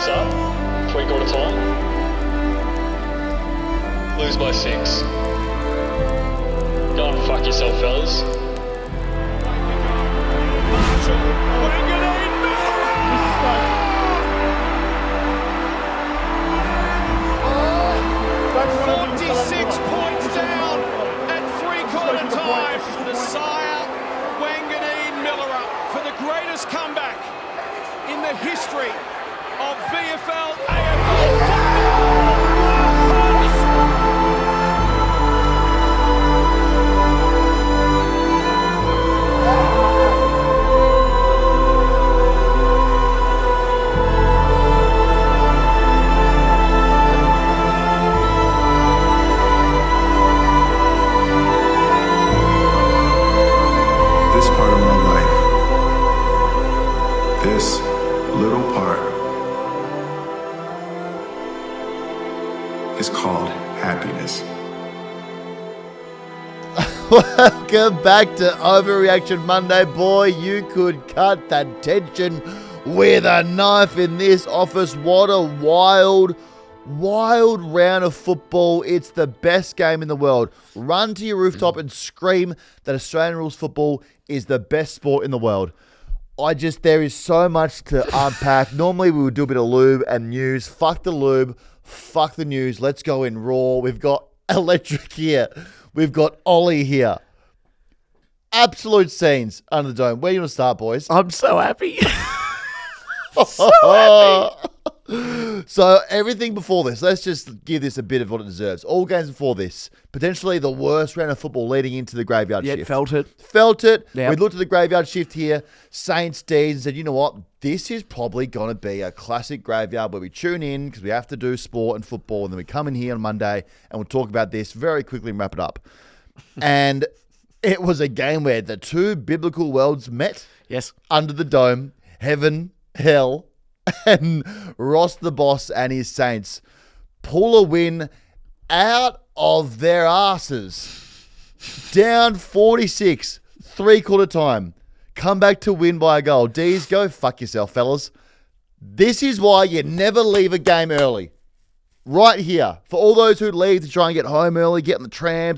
points up, 3/4 time. Lose by 6. Go and fuck yourself, fellas. Comeback in the history of VFL AFL football. This part of my life, this little part, is called happiness. Welcome back to Overreaction Monday. Boy, you could cut that tension with a knife in this office. What a wild round of football. It's the best game in the world. Run to your rooftop and scream that Australian rules football is the best sport in the world. There is so much to unpack. Normally we would do a bit of lube and news. Fuck the lube. Fuck the news. Let's go in raw. We've got Electric here. We've got Ollie here. Absolute scenes under the dome. Where do you want to start, boys? I'm so happy. So everything before this, let's just give this a bit of what it deserves. All games before this, potentially the worst round of football leading into the graveyard shift. Felt it. Yep. We looked at the graveyard shift here, Saints, D's, and said, you know what? This is probably going to be a classic graveyard where we tune in because we have to do sport and football, and then we come in here on Monday and we'll talk about this very quickly and wrap it up. And it was a game where the two biblical worlds met. Yes. Under the dome, heaven, hell, and Ross the Boss and his Saints pull a win out of their asses. Down 46, 3/4 time. Come back to win by a goal. D's, go fuck yourself, fellas. This is why you never leave a game early. Right here. For all those who leave to try and get home early, get on the trams,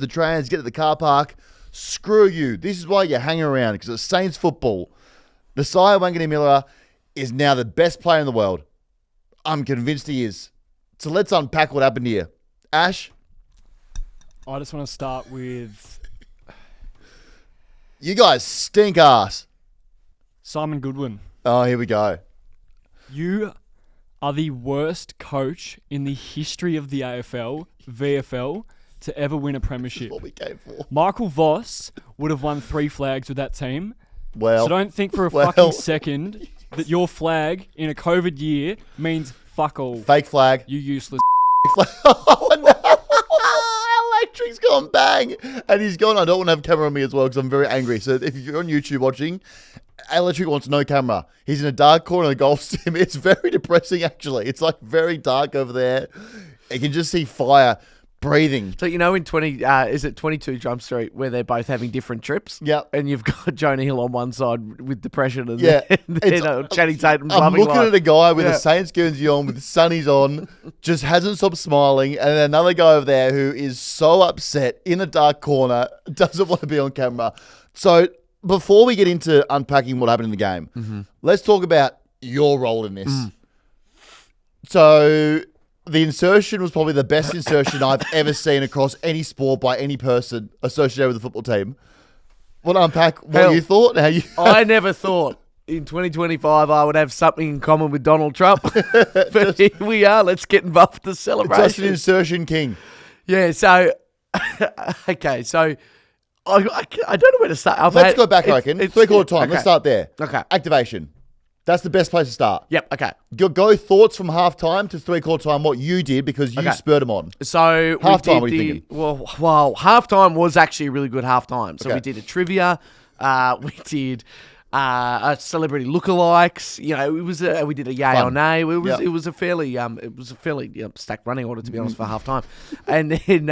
get to the car park, screw you. This is why you hang around, because it's Saints football. Nasiah Wanganeen-Milera is now the best player in the world. I'm convinced he is. So let's unpack what happened here. Ash? I just want to start with You guys stink ass. Simon Goodwin. Oh, here we go. You are the worst coach in the history of the AFL, VFL, to ever win a premiership. What we came for. Michael Voss would have won 3 flags with that team. Well, So don't think for a fucking second that your flag in a COVID year means fuck all. fake flag. You useless. Oh, no. Electric's gone bang. And he's gone, I don't want to have camera on me as well because I'm very angry. So if you're on YouTube watching, Electric wants no camera. He's in a dark corner of the golf sim. It's very depressing, actually. It's like very dark over there. You can just see fire breathing. So, you know, in 22 Drum Street, where they're both having different trips? Yep. And you've got Jonah Hill on one side with depression and Yeah. then Channing Tatum's I'm loving looking life. at a guy with a Saints Guernsey on, with sunnies on, just hasn't stopped smiling, and then another guy over there who is so upset in a dark corner, doesn't want to be on camera. So before we get into unpacking what happened in the game, let's talk about your role in this. So the insertion was probably the best insertion I've ever seen across any sport by any person associated with the football team. Want to unpack what you thought? How you? I never thought in 2025 I would have something in common with Donald Trump. But here we are. Let's get involved with the celebration. Just an insertion king. Yeah, so, okay, so I don't know where to start. Let's go back, I reckon. 3/4 time. Okay. Let's start there. Okay. Activation. That's the best place to start. Yep, okay. Go thoughts from halftime to 3/4 time, what you did because you spurred them on. So Halftime, what are you thinking? Well, halftime was actually a really good halftime. So Okay. we did a trivia. We did celebrity lookalikes. You know, it was we did a yay or Fun. nay. It was Yep. it was a fairly stacked running order, to be honest, for half time. And then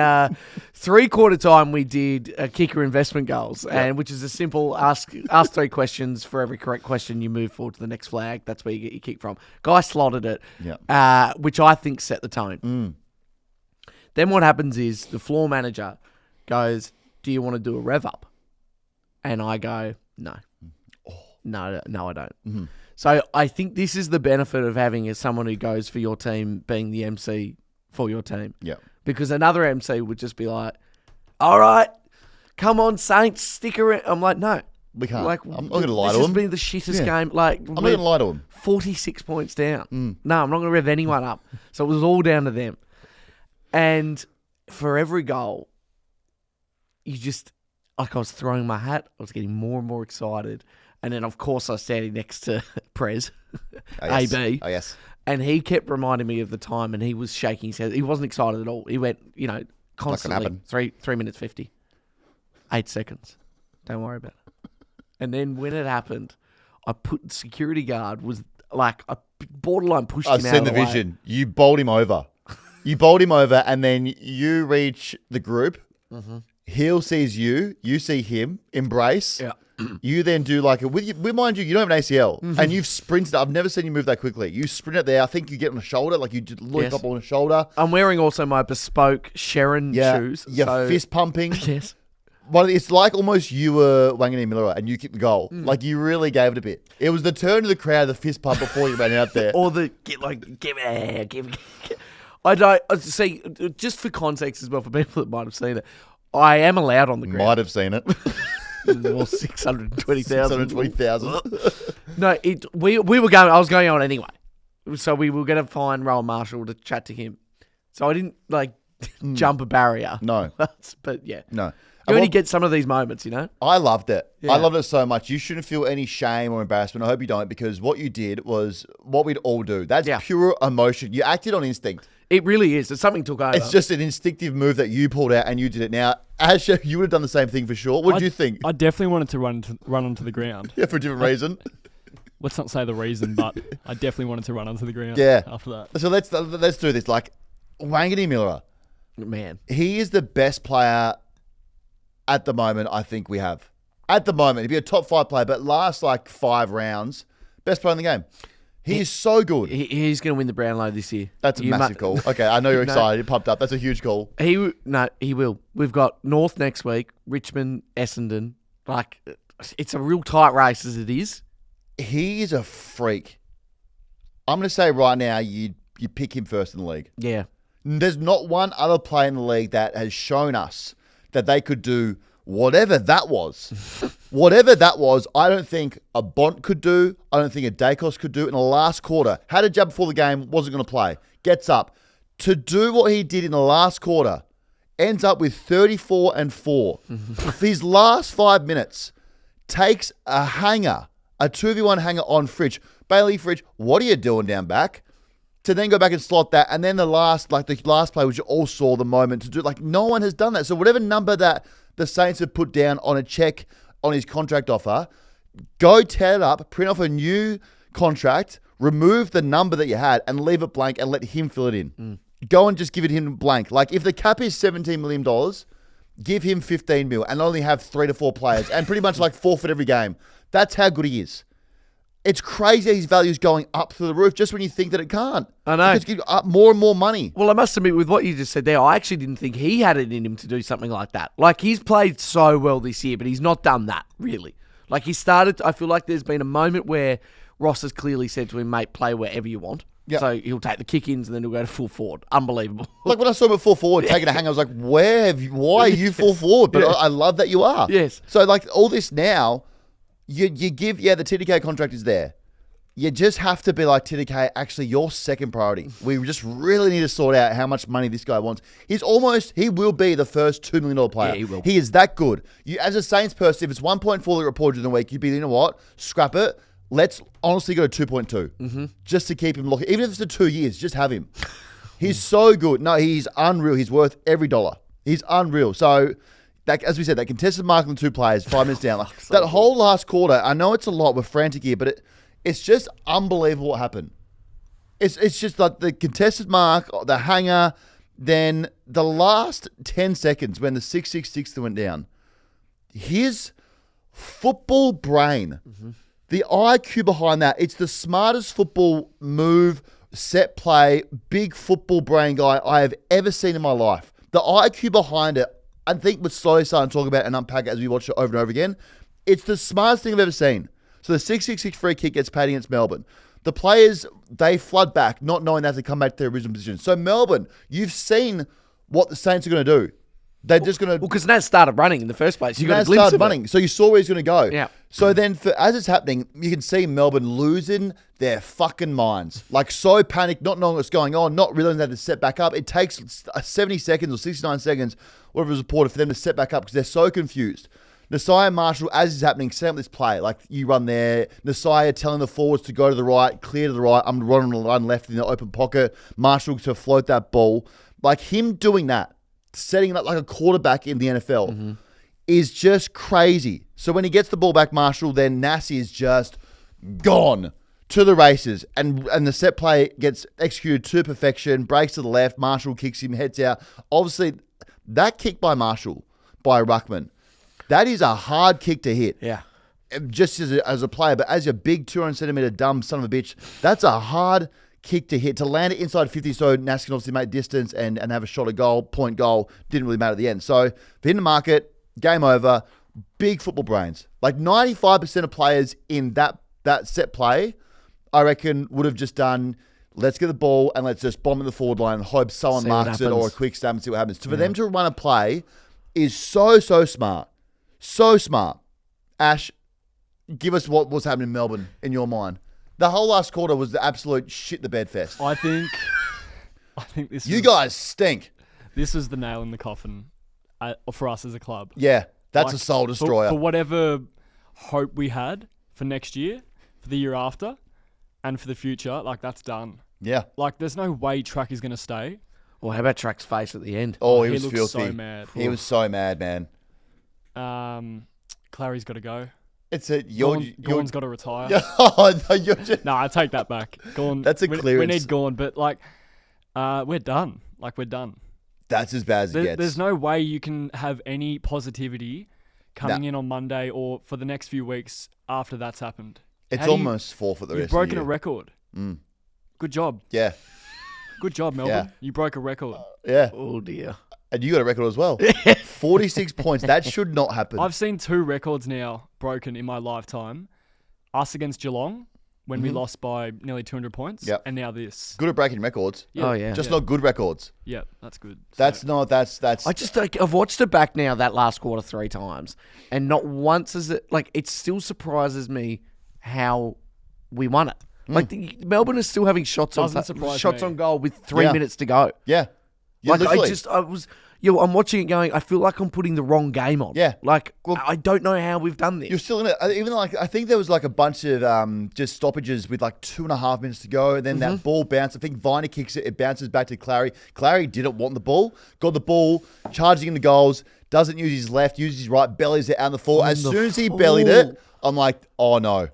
3/4 time we did kicker investment goals, and which is a simple ask 3 questions. For every correct question, you move forward to the next flag. That's where you get your kick from. Guy slotted it, which I think set the tone. Then what happens is the floor manager goes, "Do you want to do a rev up?" And I go, "No. No, I don't." So I think this is the benefit of having someone who goes for your team being the MC for your team. Yeah. Because another MC would just be like, "All right, come on, Saints, stick around." I'm like, "No, We can't. Like, I'm not going to lie this to has him. been the shittest Yeah. game. Like, I'm not going to lie to him. 46 points down. No, I'm not going to rev anyone up. So it was all down to them. And for every goal, you just, like, I was throwing my hat. I was getting more and more excited. And then, of course, I was standing next to Prez, AB. Oh, yes. And he kept reminding me of the time, and he was shaking his head. He wasn't excited at all. He went, constantly, happen. 3 minutes 50, 8 seconds. Don't worry about it. And then when it happened, I put security guard was like, I borderline pushed I've him out seen of the the way. vision. You bowled him over. You bowled him over, and then you reach the group. He sees you. You see him. Embrace. Yeah. You then do like mind you don't have an ACL, and you've sprinted. I've never seen you move that quickly. You sprint it there. I think you get on the shoulder, like you just loop Yes. up on the shoulder. I'm wearing also my bespoke Sharon shoes. You're so- fist pumping. Yes. It's like almost you were Wangani Miller and you kicked the goal. Like you really gave it a bit. It was the turn of the crowd, the fist pump before you ran out there. Or the give it. I don't see. Just for context as well, for people that might have seen it, I am allowed on the ground. Might have seen it. Or 620,000. 620,000. No, we were going. I was going on anyway, so we were going to find Rowan Marshall to chat to him. So I didn't jump a barrier. No. But yeah, No. you only get some of these moments, you know. I loved it. Yeah. I loved it so much. You shouldn't feel any shame or embarrassment. I hope you don't, because what you did was what we'd all do. That's Yeah. pure emotion. You acted on instinct. It really is. It's something took over. It's just an instinctive move that you pulled out and you did it. Now, Asher, you would have done the same thing for sure. What did you think? I definitely wanted to run onto the ground. Yeah, for a different reason. Let's not say the reason, but I definitely wanted to run onto the ground. Yeah. After that. So let's do this. Like, Wangani Miller, man. he is the best player at the moment I think we have. At the moment, he'd be a top 5 player, but last 5 rounds, best player in the game. He is so good. He's going to win the Brownlow this year. That's a massive call. Okay, I know you're excited. You're pumped up. That's a huge call. He will. We've got North next week, Richmond, Essendon. It's a real tight race as it is. He is a freak. I'm going to say right now, you pick him first in the league. Yeah. There's not one other player in the league that has shown us that they could do whatever that was. Whatever that was, I don't think a Bont could do. I don't think a Dacos could do in the last quarter. Had a jab before the game, wasn't going to play. Gets up. To do what he did in the last quarter, ends up with 34 and 4. His last 5 minutes, takes a hanger, a 2v1 hanger on Fridge. Bailey Fridge, what are you doing down back? To then go back and slot that, and then the last play, which you all saw the moment to do, no one has done that. So whatever number that the Saints have put down on a check on his contract offer, go tear it up, print off a new contract, remove the number that you had, and leave it blank and let him fill it in. Go and just give it him blank. If the cap is $17 million, give him 15 mil and only have 3 to 4 players and pretty much forfeit every game. That's how good he is. It's crazy his value is going up through the roof just when you think that it can't. I know. Because you up more and more money. Well, I must admit, with what you just said there, I actually didn't think he had it in him to do something like that. He's played so well this year, but he's not done that, really. He started, I feel like there's been a moment where Ross has clearly said to him, mate, play wherever you want. Yep. So he'll take the kick-ins and then he'll go to full forward. Unbelievable. When I saw him at full forward, taking a hang, I was like, why are you full forward? But Yeah. I love that you are. Yes. So all this now, you give, the TDK contract is there. You just have to be like, TDK, actually, your second priority. We just really need to sort out how much money this guy wants. He will be the first $2 million player. Yeah, he will. He is that good. You, as a Saints person, if it's 1.4 that reported in the week, you'd be, you know what? Scrap it. Let's honestly go to 2.2. Just to keep him looking. Even if it's for 2 years, just have him. He's so good. No, he's unreal. He's worth every dollar. He's unreal. So that, as we said, that contested mark on the 2 players, 5 minutes down. Like, that whole last quarter, I know it's a lot, we're frantic here, but it's just unbelievable what happened. It's just like the contested mark, the hanger, then the last 10 seconds when the 666 went down. His football brain, the IQ behind that, it's the smartest football move, set play, big football brain guy I have ever seen in my life. The IQ behind it, I think we're slowly starting to talk about and unpack it as we watch it over and over again. It's the smartest thing I've ever seen. So the 666 free kick gets paid against Melbourne. The players, they flood back, not knowing they have to come back to their original position. So Melbourne, you've seen what the Saints are going to do. They're just going to... Well, because Naz started running in the first place. You got a Naz glimpse started of running. it. So you saw where he's going to go. Yeah. So then, as it's happening, you can see Melbourne losing their fucking minds. Like, so panicked, not knowing what's going on, not realizing they have to set back up. It takes 70 seconds or 69 seconds, whatever it was reported, for them to set back up because they're so confused. Nasai and Marshall, as is happening, set up this play. Like, you run there. Nasai telling the forwards to go to the right, clear to the right. I'm running on the run left in the open pocket. Marshall to float that ball. Like, him doing that, setting it up like a quarterback in the NFL, is just crazy. So when he gets the ball back, Marshall, then Nassi is just gone to the races. And the set play gets executed to perfection, breaks to the left. Marshall kicks him, heads out. Obviously, that kick by Marshall, by Ruckman, that is a hard kick to hit. Yeah. Just as a player, but as a big 200-centimeter dumb son of a bitch, that's a hard kick to hit. To land it inside 50, so Nas can obviously make distance and have a shot at goal, point goal, didn't really matter at the end. So, for him to mark it, game over, big football brains. Like 95% of players in that set play, I reckon, would have just done, let's get the ball and let's just bomb in the forward line and hope someone See what marks it or a happens. quick snap and see what happens. So for them to run a play is so smart. So smart. Ash, give us what was happening in Melbourne in your mind. The whole last quarter was the absolute shit the bed fest. I think this. You guys stink. This was the nail in the coffin for us as a club. Yeah, that's Like, a soul destroyer. For whatever hope we had for next year, for the year after, and for the future, like that's done. Yeah. Like there's no way Track is going to stay. Well, how about Track's face at the end? Oh, he he was looks filthy. so mad. He was so mad, man. Clary's got to go. It's a Gorn's got to retire. Oh, no, you're just... No, I take that back. Gorn. That's a we clearance. need Gorn, but like, we're done. Like we're done. That's as bad as it gets. There's no way you can have any positivity coming in on Monday or for the next few weeks after that's happened. It's How do you- almost forfeit the You've rest of the broken year. a record. Good job. Yeah. Good job, Melbourne. Yeah. You broke a record. Yeah. Oh, dear. And you got a record as well. 46 points. That should not happen. I've seen 2 records now broken in my lifetime. Us against Geelong when we lost by nearly 200 points. Yep. And now this. Good at breaking records. Yeah. Oh, yeah. Just Yeah. not good records. Yeah, that's good. That's I just I've watched it back now that last quarter 3 times, and not once is it like it still surprises me how we won it. Like Melbourne is still having shots Doesn't surprise me. on goal with 3 Yeah. minutes to go. Yeah. Yeah, Like literally. I'm watching it going. I feel like I'm putting the wrong game on. Yeah. Like Well, I don't know how we've done this. You're still in it. Even like I think there was like a bunch of just stoppages with like 2.5 minutes to go. And then that ball bounced. I think Viney kicks it. It bounces back to Clary. Clary didn't want the ball. Got the ball, charging into goals. Doesn't use his left. Uses his right. Bellies it out on the full. As soon as he bellied it, I'm like, oh no,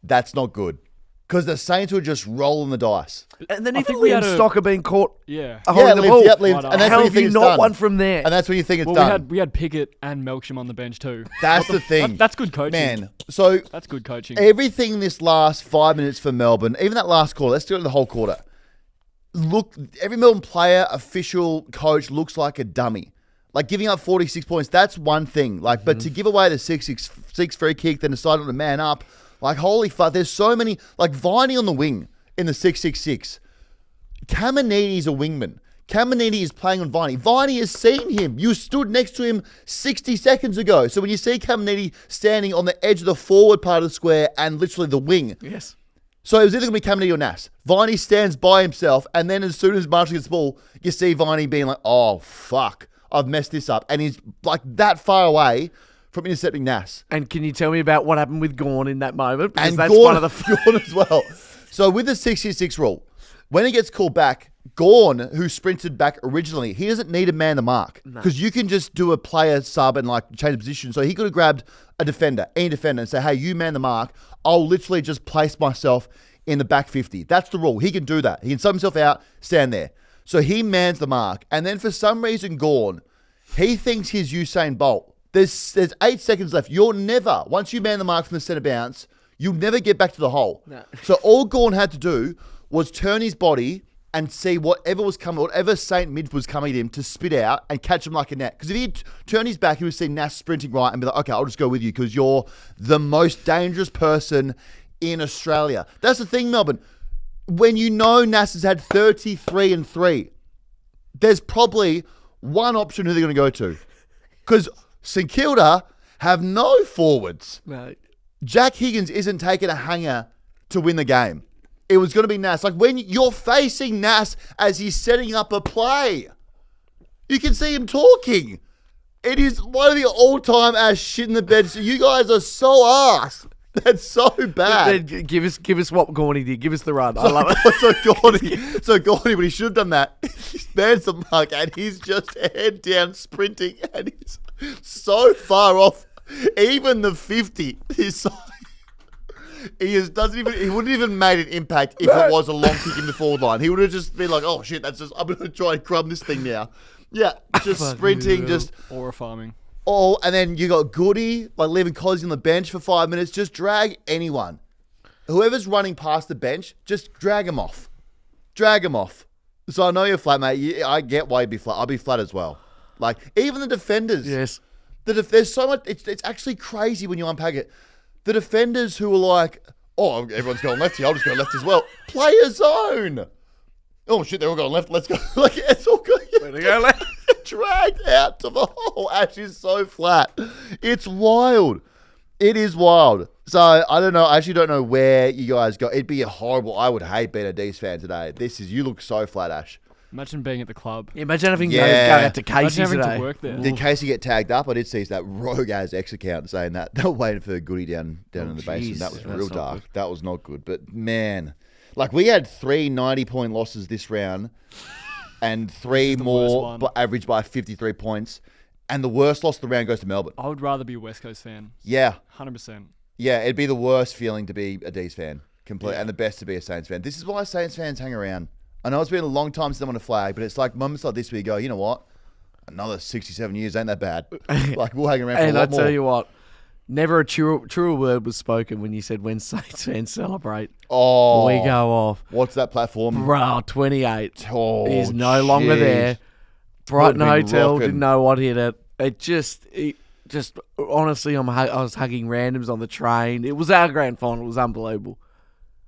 that's not good. Because the Saints were just rolling the dice. And then I even think we had Liam a- Stocker being caught Yeah. holding the Liv, ball. yep, Liv. Right And that's How when you have think you it's not done. won from there? And that's when you think it's Well, done. we had Pickett and Melksham on the bench too. That's the thing. That's good coaching. Man, so That's good coaching. everything this last 5 minutes for Melbourne, even that last quarter, let's do it in the whole quarter. Look, every Melbourne player, official, coach looks like a dummy. Like giving up 46 points, that's one thing. Like, but to give away the 6-6 free kick, then decide on to man up, like holy fuck, there's so many. Like Viney on the wing in the 6-6-6. Caminiti's a wingman. Caminiti is playing on Viney. Viney has seen him. You stood next to him 60 seconds ago. So when you see Caminiti standing on the edge of the forward part of the square and literally the wing. Yes. So it was either going to be Caminiti or Nas. Viney stands by himself, and then as soon as Marshall gets the ball, you see Viney being like, oh, fuck, I've messed this up. And he's like that far away from intercepting Nas. And can you tell me about what happened with Gorn in that moment? Because And that's Gorn, one of the Gorn as well. So with the 6-6 rule, when it gets called back, Gorn, who sprinted back originally, he doesn't need to man the mark because you can just do a player sub and like change position. So he could have grabbed a defender, any defender, and say, hey, you man the mark. I'll literally just place myself in the back 50. That's the rule. He can do that. He can sub himself out, stand there. So he mans the mark. And then for some reason, Gorn, he thinks he's Usain Bolt. There's 8 seconds left. You'll never, once you man the mark from the centre bounce, you'll never get back to the hole. No. So all Gorn had to do was turn his body and see whatever was coming, whatever St. Mid was coming at him to spit out and catch him like a net. Because if he'd turn his back, he would see Nas sprinting right and be like, okay, I'll just go with you because you're the most dangerous person in Australia. That's the thing, Melbourne. When you know Nas has had 33 and 3, there's probably one option who they're going to go to. Because St Kilda have no forwards. Mate. Jack Higgins isn't taking a hanger to win the game. It was going to be Nas. Like when you're facing Nas as he's setting up a play, you can see him talking. It is one of the all-time ass shit in the bed. So you guys are so ass. That's so bad. Then give us what Gorney did. Give us the run. I love it. So Gordy, but he should have done that. He spans the mark and he's just head down sprinting and he's so far off. Even the 50 is so... He wouldn't even made an impact if it was a long kick in the forward line. He would have just been like, oh shit, I'm going to try and crumb this thing now. Yeah, just sprinting, just... Aura farming. Oh, and then you got Goody, like leaving Cozzy on the bench for 5 minutes. Just drag anyone. Whoever's running past the bench, just drag him off. Drag him off. So I know you're flat, mate. I get why you'd be flat. I'll be flat as well. Like, even the defenders. Yes. There's so much... It's actually crazy when you unpack it. The defenders who were like, oh, everyone's going left here. I'll just go left as well. Play a zone. Oh, shit, they're all going left. Let's go. Like, it's all good. Where to go left? Dragged out to the hole. Ash is so flat. It's wild. It is wild. So, I don't know. I actually don't know where you guys go. It'd be a horrible... I would hate being a D's fan today. You look so flat, Ash. Imagine being at the club. Yeah, imagine having to Yeah. go out to Casey Imagine having today. to work there. In case you get tagged up, I did see that rogue ass X account saying that they were waiting for Goody down in the basement. That was that's real not dark. good. That was not good. But man, like we had 3 90-point losses this round, and 3 the worst more one. averaged by 53 points, and the worst loss of the round goes to Melbourne. I would rather be a West Coast fan. Yeah, 100%. yeah, it'd be the worst feeling to be a D's fan, complete, and the best to be a Saints fan. This is why Saints fans hang around. I know it's been a long time since I'm on a flag, but it's like moments like this where you go, you know what? Another 67 years ain't that bad. Like, we'll hang around for a And lot I more. tell you what, never a truer word was spoken when you said when Saints fans celebrate, Oh, we go off. what's that platform? Bro, 28 Oh, is no longer jeez. there. Brighton Would've been Hotel rocking. didn't know what hit it. It just honestly, I was hugging randoms on the train. It was our grand final. It was unbelievable.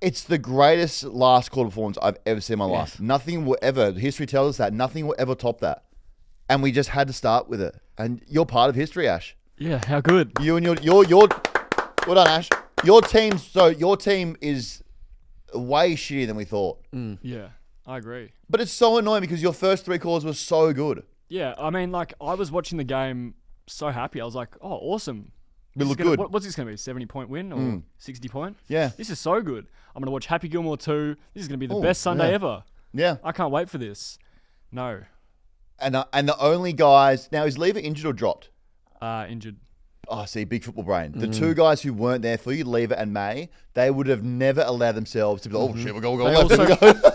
It's the greatest last quarter performance I've ever seen in my life. Nothing will ever, history tells us that, nothing will ever top that. And we just had to start with it. And you're part of history, Ash. Yeah, how good. You and your well done, Ash. Your team is way shittier than we thought. Yeah, I agree. But it's so annoying because your first 3 calls were so good. Yeah, I mean, like, I was watching the game so happy. I was like, oh, awesome. We look Gonna- good. What's this going to be? 70-point win or 60-point? Yeah. This is so good. I'm going to watch Happy Gilmore 2. This is going to be the Oh, best Sunday yeah. ever. Yeah. I can't wait for this. No. And the only guys, now is Lever injured or dropped? Injured. Oh, see, big football brain. The 2 guys who weren't there for you, Lever and May, they would have never allowed themselves to be like, oh shit, we'll go They left. also- we'll go.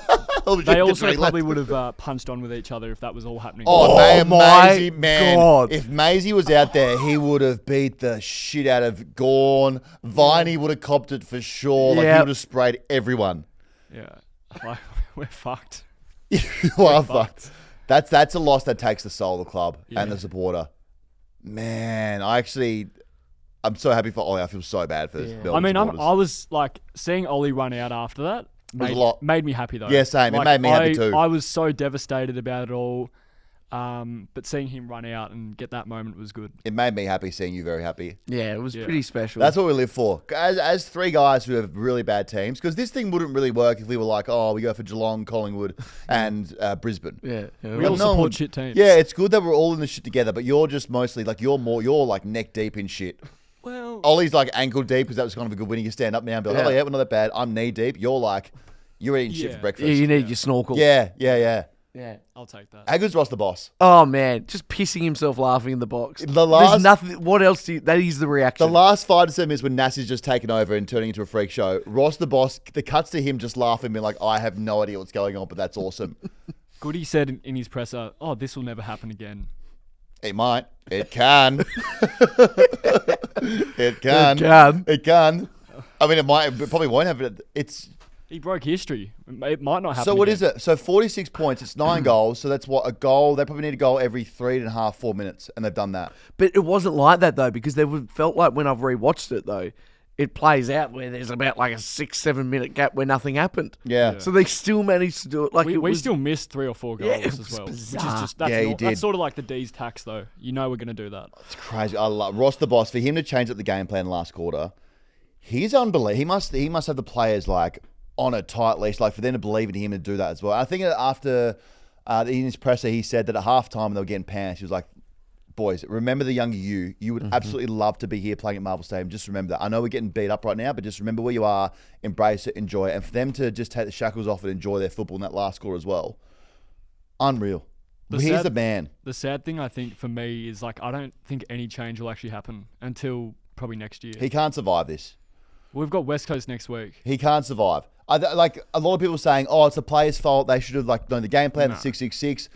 Oh, shit, They get also dragged probably left. would have punched on with each other if that was all happening. Oh, Oh, my Maisie, man. God. If Maisie was out there, he would have beat the shit out of Gorn. Viney would have copped it for sure. Like, he Yep. would have sprayed everyone. Yeah. Like, we're fucked. You are fucked. That's a loss that takes the soul of the club Yeah. and the supporter. Man, I'm so happy for Ollie. I feel so bad for this. I mean, I was like, seeing Ollie run out after that was a lot. made me happy though. Yeah, same. It made me happy too. I was so devastated about it all. But seeing him run out and get that moment was good. It made me happy seeing you very happy. Yeah, it was Yeah. pretty special. That's what we live for. As 3 guys who have really bad teams, because this thing wouldn't really work if we were like, oh, we go for Geelong, Collingwood, and Brisbane. yeah. We all no support one- shit teams. Yeah, it's good that we're all in the shit together, but you're just mostly like you're like neck deep in shit. Well, Ollie's like ankle deep because that was kind of a good win. You stand up now and be like, oh Yeah. yeah, we're not that bad. I'm knee deep. You're like, You're eating shit for Yeah. breakfast. Yeah, you need your snorkel. Yeah. Yeah. I'll take that. How good's Ross the Boss? Oh man, just pissing himself laughing in the box. The last- There's nothing. What else do you? That is the reaction. The last 5 to 7 minutes when Nass's just taken over and turning into a freak show, Ross the Boss, the cuts to him just laughing, being like, I have no idea what's going on, but that's awesome. Goody said in his presser, "Oh, this will never happen again." It might. It can. It can. It can. It can. I mean, it probably won't happen. It's He broke history. It might not happen. so. What again. is it? So 46 points. It's 9 goals. So that's what a goal. They probably need a goal every 3.5, 4 minutes, and they've done that. But it wasn't like that though, because felt like when I've rewatched it though, it plays out where there's about like a 6-7 minute gap where nothing happened. Yeah. So they still managed to do it. Like We still missed 3 or 4 goals Yeah, it as was well, which is bizarre. just that's, Yeah, he did. that's sort of like the D's tax though. You know we're gonna do that. It's crazy. I love Ross the Boss. For him to change up the game plan last quarter, he's unbelievable. He must have the players like on a tight leash, like for them to believe in him and do that as well. I think after in his presser, he said that at halftime when they were getting pants, he was like, "Boys, remember the younger you. You would absolutely love to be here playing at Marvel Stadium. Just remember that. I know we're getting beat up right now, but just remember where you are. Embrace it, enjoy it." And for them to just take the shackles off and enjoy their football in that last quarter as well, unreal. He's the man. The sad thing I think for me is like I don't think any change will actually happen until probably next year. He can't survive this. We've got West Coast next week. He can't survive. Like a lot of people saying, "Oh, it's the players' fault. They should have like known the game plan." The 666.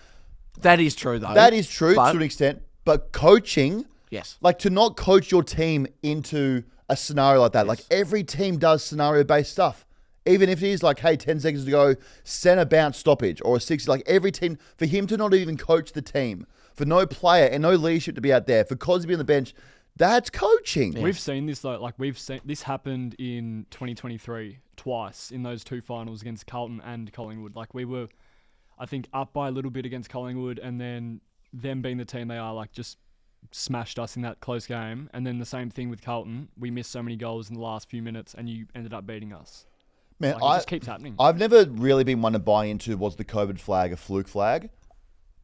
That is true though. That is true But- to an extent, but coaching, Yes. like to not coach your team into a scenario like that. Like every team does scenario-based stuff. Even if it is like, hey, 10 seconds to go, center bounce stoppage or a 60, like every team, for him to not even coach the team, for no player and no leadership to be out there, for Cos to be on the bench, that's coaching. We've seen this though. Like we've seen this happened in 2023 twice in those 2 finals against Carlton and Collingwood. Like we were, I think, up by a little bit against Collingwood, and then them being the team they are, like just smashed us in that close game. And then the same thing with Carlton. We missed so many goals in the last few minutes, and you ended up beating us. Man, Like, it just keeps happening. I've never really been one to buy into was the COVID flag a fluke flag.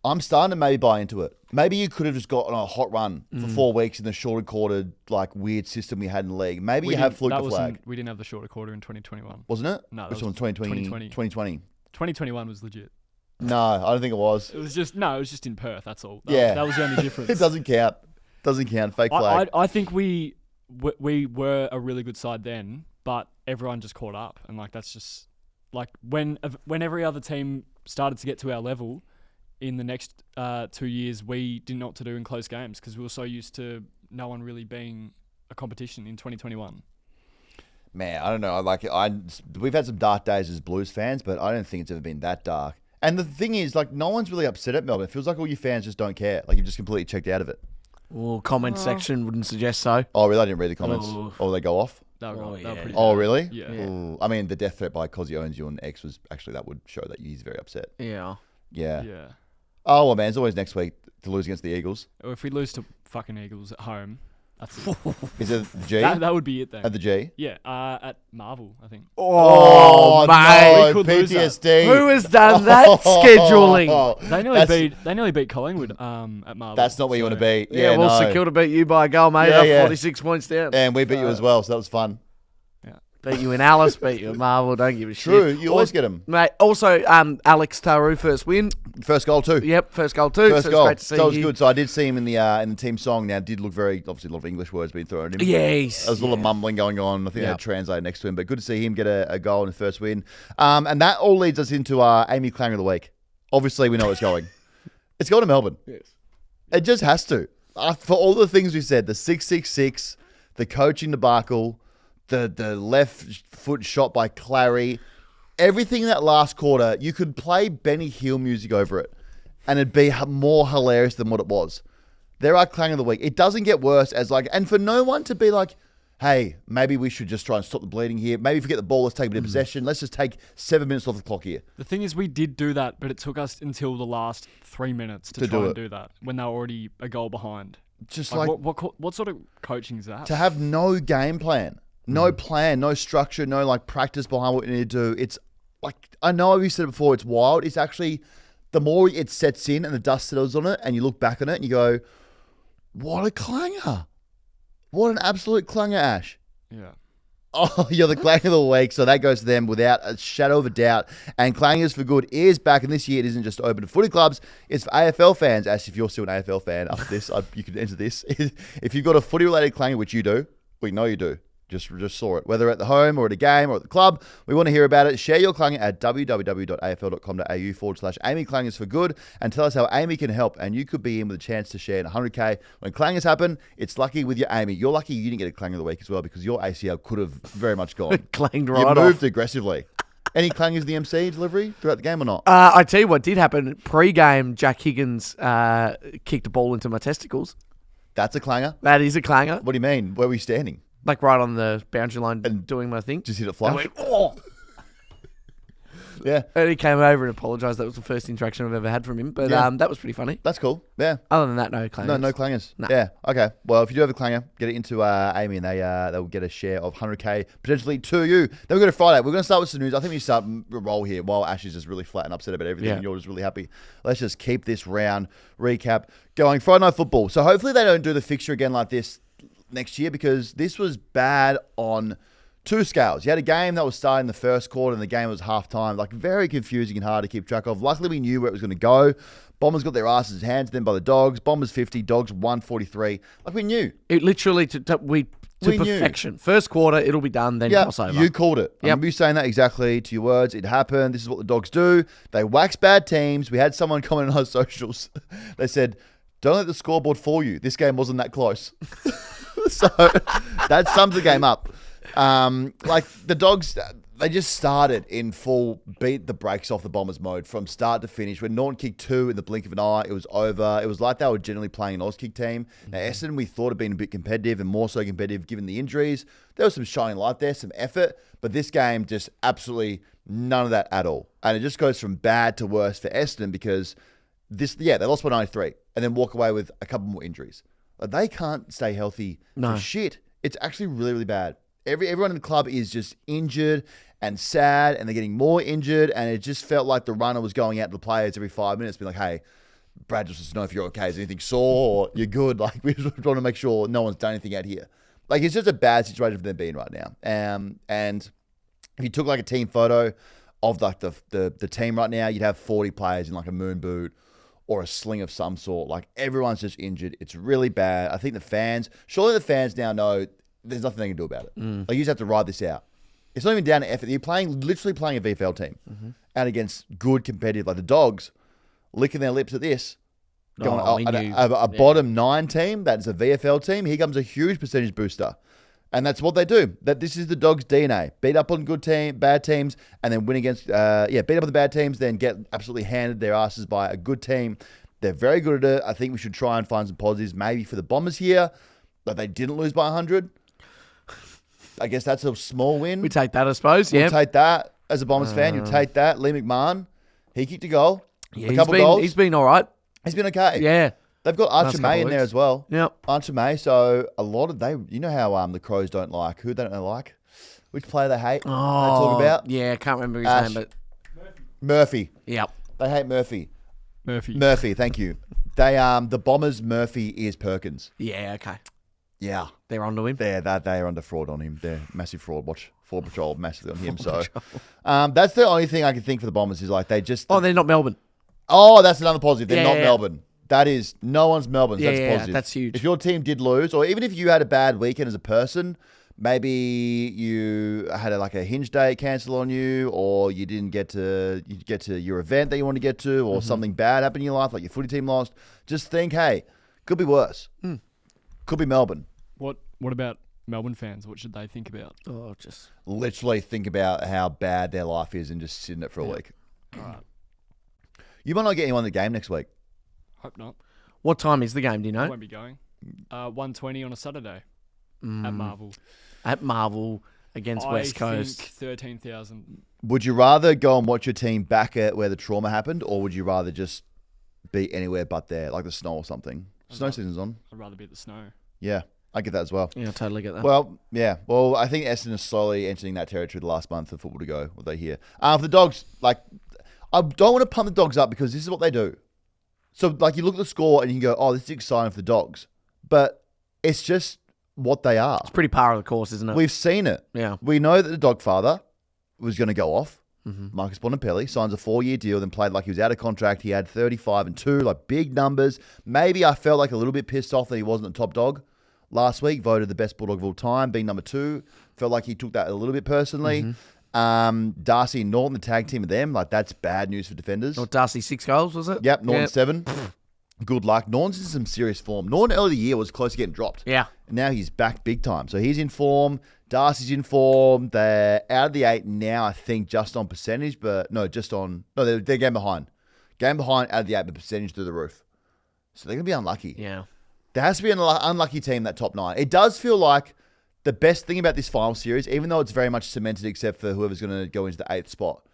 I'm starting to maybe buy into it. Maybe you could have just got on a hot run for 4 weeks in the shorter quarter, like weird system we had in the league. Maybe you have fluke the flag, We didn't have the shorter quarter in 2021. wasn't it? No, that Which was one? 2020. 2020. 2020. 2021 was legit. No, I don't think it was. It was just in Perth. That's all. Yeah. That was the only difference. It doesn't count. Doesn't count. Fake flag. I think we were a really good side then, but everyone just caught up, and like that's just like when every other team started to get to our level in the next 2 years, we didn't know what to do in close games because we were so used to no one really being a competition in 2021. Man, I don't know. We've had some dark days as Blues fans, but I don't think it's ever been that dark. And the thing is, like, no one's really upset at Melbourne. It feels like all your fans just don't care. Like, you've just completely checked out of it. Well, comment section wouldn't suggest so. Oh, really? I didn't read the comments. Oh. Or they go off? They were yeah. pretty Oh, bad. really? Yeah. Ooh. I mean, the death threat by Cosy owns you and X was actually, that would show that he's very upset. Yeah. Yeah. Yeah. Oh, well, man, it's always next week to lose against the Eagles. Or if we lose to fucking Eagles at home, that's it. Is it the G? that would be it then. At the G? Yeah, at Marvel, I think. Oh, mate. no, We could lose that. PTSD. Who has done that scheduling? They nearly beat Collingwood at Marvel. That's not where you want to be. Yeah, well, no. Secure to beat you by a goal, mate. Yeah, Up yeah. 46 points down. And we beat you as well, so that was fun. Beat you in Alice, beat you at Marvel. Don't give a shit. True, you always get them. Mate, also, Alex Taru, first win. First goal too. Yep, first goal too. First so goal. It's great to see So it was you. good. So I did see him in the team song. Now, it did look very, obviously, a lot of English words being thrown at him. Yes. There was a little mumbling going on. I think Yeah. they translated next to him. But good to see him get a goal in the first win. And that all leads us into Amy Clanger of the week. Obviously, we know it's going. It's going to Melbourne. Yes. It just has to. For all the things we said, the 666, the coaching debacle, the left foot shot by Clary, everything in that last quarter, you could play Benny Hill music over it and it'd be more hilarious than what it was. There are Clang of the week. It doesn't get worse as like, and for no one to be like, hey, maybe we should just try and stop the bleeding here. Maybe if we get the ball, let's take a bit of possession. Let's just take 7 minutes off the clock here. The thing is, we did do that, but it took us until the last 3 minutes to To try do and it. do that when they were already a goal behind. Just Like, like what sort of coaching is that? to have no game plan, no plan, no structure, no like practice behind what you need to do. It's like, I know you said it before, it's wild. It's actually, the more it sets in and the dust settles on it and you look back on it and you go, what a clanger. What an absolute clanger, Ash. Yeah. Oh, you're the Clanger of the week, so that goes to them without a shadow of a doubt. And Clangers for Good is back, and this year it isn't just open to footy clubs, it's for AFL fans. Actually, if you're still an AFL fan after this, you can enter this. If you've got a footy-related Clanger, which you do, we know you do, just saw it, whether at the home or at a game or at the club, we want to hear about it. Share your Clanger at www.afl.com.au/Amy Clangers for Good and tell us how Amy can help. And you could be in with a chance to share in 100K. When Clangers happen, it's lucky with your Amy. You're lucky you didn't get a Clanger of the week as well because your ACL could have very much gone. Clanged You right moved off. aggressively. Any Clangers in the MC delivery throughout the game or not? I tell you what did happen. Pre-game, Jack Higgins kicked a ball into my testicles. That's a Clanger? That is a Clanger. What do you mean? Where were you standing? Like right on the boundary line and doing my thing. Just hit it I flush? went, oh! Yeah. And he came over and apologised. That was the first interaction I've ever had from him. But Yeah. that was pretty funny. That's cool. Yeah. Other than that, no Clangers. No clangers. No. Yeah. Okay. Well, if you do have a clanger, get it into Amy, and they will get a share of 100K potentially to you. Then we go to Friday. We're going to start with some news. I think we start a roll here while Ash is just really flat and upset about everything, Yeah. and you're just really happy. Let's just keep this round recap going. Friday night football. So hopefully they don't do the fixture again like this next year because this was bad on two scales. You had a game that was starting the first quarter and the game was halftime. Like very confusing and hard to keep track of. Luckily, we knew where it was going to go. Bombers got their asses handed to them by the Dogs. Bombers 50, Dogs 143. Like we knew. It literally to We knew. perfection. First quarter, it'll be done, then Yeah, crossover. you called it. I Yep. remember you saying that exactly to your words. It happened. This is what the Dogs do. They wax bad teams. We had someone comment on our socials. They said, don't let the scoreboard fool you. This game wasn't that close. So that sums the game up. Like the Dogs, they just started in full beat the brakes off the Bombers mode from start to finish. When Norton kicked two in the blink of an eye, it was over. It was like they were generally playing an Auskick team. Now Essendon, we thought had been a bit competitive and more so competitive given the injuries. There was some shining light there, some effort, but this game just absolutely none of that at all. And it just goes from bad to worse for Essendon because they lost by 93 and then walk away with a couple more injuries. Like, they can't stay healthy for shit. It's actually really, really bad. Everyone in the club is just injured and sad, and they're getting more injured, and it just felt like the runner was going out to the players every 5 minutes, being like, hey, Brad just wants to know if you're okay. Is anything sore or you're good? Like, we just want to make sure no one's done anything out here. Like, it's just a bad situation for them being right now. And if you took like a team photo of like the team right now, you'd have 40 players in like a moon boot or a sling of some sort. Like, everyone's just injured. It's really bad. I think surely the fans now know there's nothing they can do about it. Like, you just have to ride this out. It's not even down to effort. You're literally playing a VFL team and against good competitive, like the Dogs, licking their lips at this. Going, a bottom 9 team, that's a VFL team. Here comes a huge percentage booster. And that's what they do. This is the Dogs' DNA. Beat up on bad teams, and then win against, beat up on the bad teams, then get absolutely handed their asses by a good team. They're very good at it. I think we should try and find some positives maybe for the Bombers here, that they didn't lose by 100. I guess that's a small win. We take that, I suppose. We'll Yeah. take that as a Bombers fan. You take that. Lee McMahon, he kicked a goal. Yeah, a couple goals. He's been all right. He's been okay. Yeah. They've got Archer Last May couple in there weeks. as well. Yep. Archer May. So a lot of you know how the Crows don't like, who they don't like? Which player they hate? They talk about? Yeah, I can't remember his Ash. name, but Murphy. yep. They hate Murphy. Murphy. Thank you. They the Bombers Murphy is Perkins. Yeah, okay. Yeah. They're onto him. They are under fraud on him. They're massive fraud. Watch Fraud Patrol massively on him. So that's the only thing I can think for the Bombers is like they just Oh, they're not Melbourne. Oh, that's another positive. They're not Yeah. Melbourne. That is no one's Melbourne. Yeah, That's yeah, positive. that's huge. If your team did lose, or even if you had a bad weekend as a person, maybe you had a hinge day cancel on you, or you didn't get to your event that you want to get to, or something bad happened in your life, like your footy team lost. Just think, hey, could be worse. Could be Melbourne. What about Melbourne fans? What should they think about? Oh, just Literally think about how bad their life is and just sit in it for a week. All right. You might not get anyone in the game next week. Hope not. what time is the game? Do you I know? won't be going. 1:20 on a Saturday at Marvel. At Marvel against West Coast. I think 13,000. Would you rather go and watch your team back at where the trauma happened, or would you rather just be anywhere but there, like the snow or something? Snow season's on. I'd rather be at the snow. Yeah, I get that as well. Yeah, I totally get that. Well, yeah. Well, I think Essendon is slowly entering that territory the last month of football to go, what they hear. For the Dogs, I don't want to pump the Dogs up because this is what they do. So, you look at the score and you go, oh, this is exciting for the Dogs. But it's just what they are. It's pretty par of the course, isn't it? We've seen it. Yeah. We know that the Dogfather was going to go off. Marcus Bonampelli signs a 4-year deal, then played like he was out of contract. He had 35 and 2, like big numbers. Maybe I felt like a little bit pissed off that he wasn't the top dog last week. Voted the best Bulldog of all time, being number 2. Felt like he took that a little bit personally. Darcy and Norton, the tag team of them, like that's bad news for defenders. Or Darcy 6 goals, was it? Yep, Norton 7. Good luck. Norton's in some serious form. Norton early in the year was close to getting dropped. Yeah. Now he's back big time. So he's in form. Darcy's in form. They're out of the 8 now, I think, just on percentage, but no, they're game behind. Game behind out of the 8, but percentage through the roof. So they're going to be unlucky. Yeah. There has to be an unlucky team, that top 9. It does feel like the best thing about this final series, even though it's very much cemented except for whoever's going to go into the 8th spot,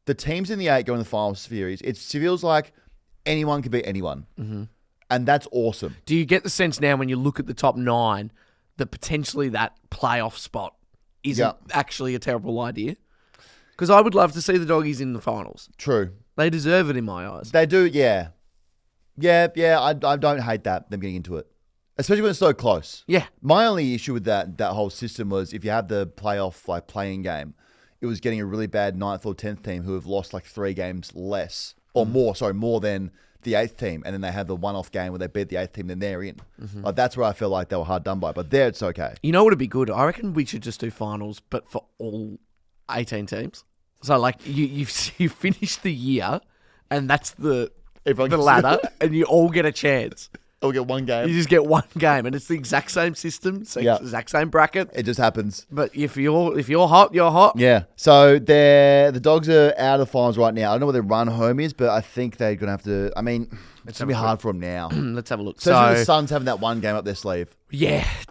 the teams in the 8 go in the final series, it feels like anyone can beat anyone. And that's awesome. Do you get the sense now when you look at the top 9 that potentially that playoff spot isn't actually a terrible idea? Because I would love to see the Doggies in the finals. True. They deserve it in my eyes. They do, yeah. Yeah, I don't hate that, them getting into it. Especially when it's so close. Yeah. My only issue with that whole system was if you have the playoff like playing game, it was getting a really bad 9th or 10th team who have lost like 3 games less or more than the 8th team, and then they have the one-off game where they beat the 8th team, then they're in. Like that's where I feel like they were hard done by. But there, it's okay. You know what would be good? I reckon we should just do finals, but for all 18 teams. So like you finish the year, and that's the ladder, and you all get a chance. We'll get one game. You just get one game, and it's the exact same system, exact same bracket. It just happens. But if you're hot, you're hot. Yeah. So the Dogs are out of the finals right now. I don't know what their run home is, but I think they're going to have to. I mean, it's going to be hard for them now. Let's have a look. Especially the Suns having that one game up their sleeve.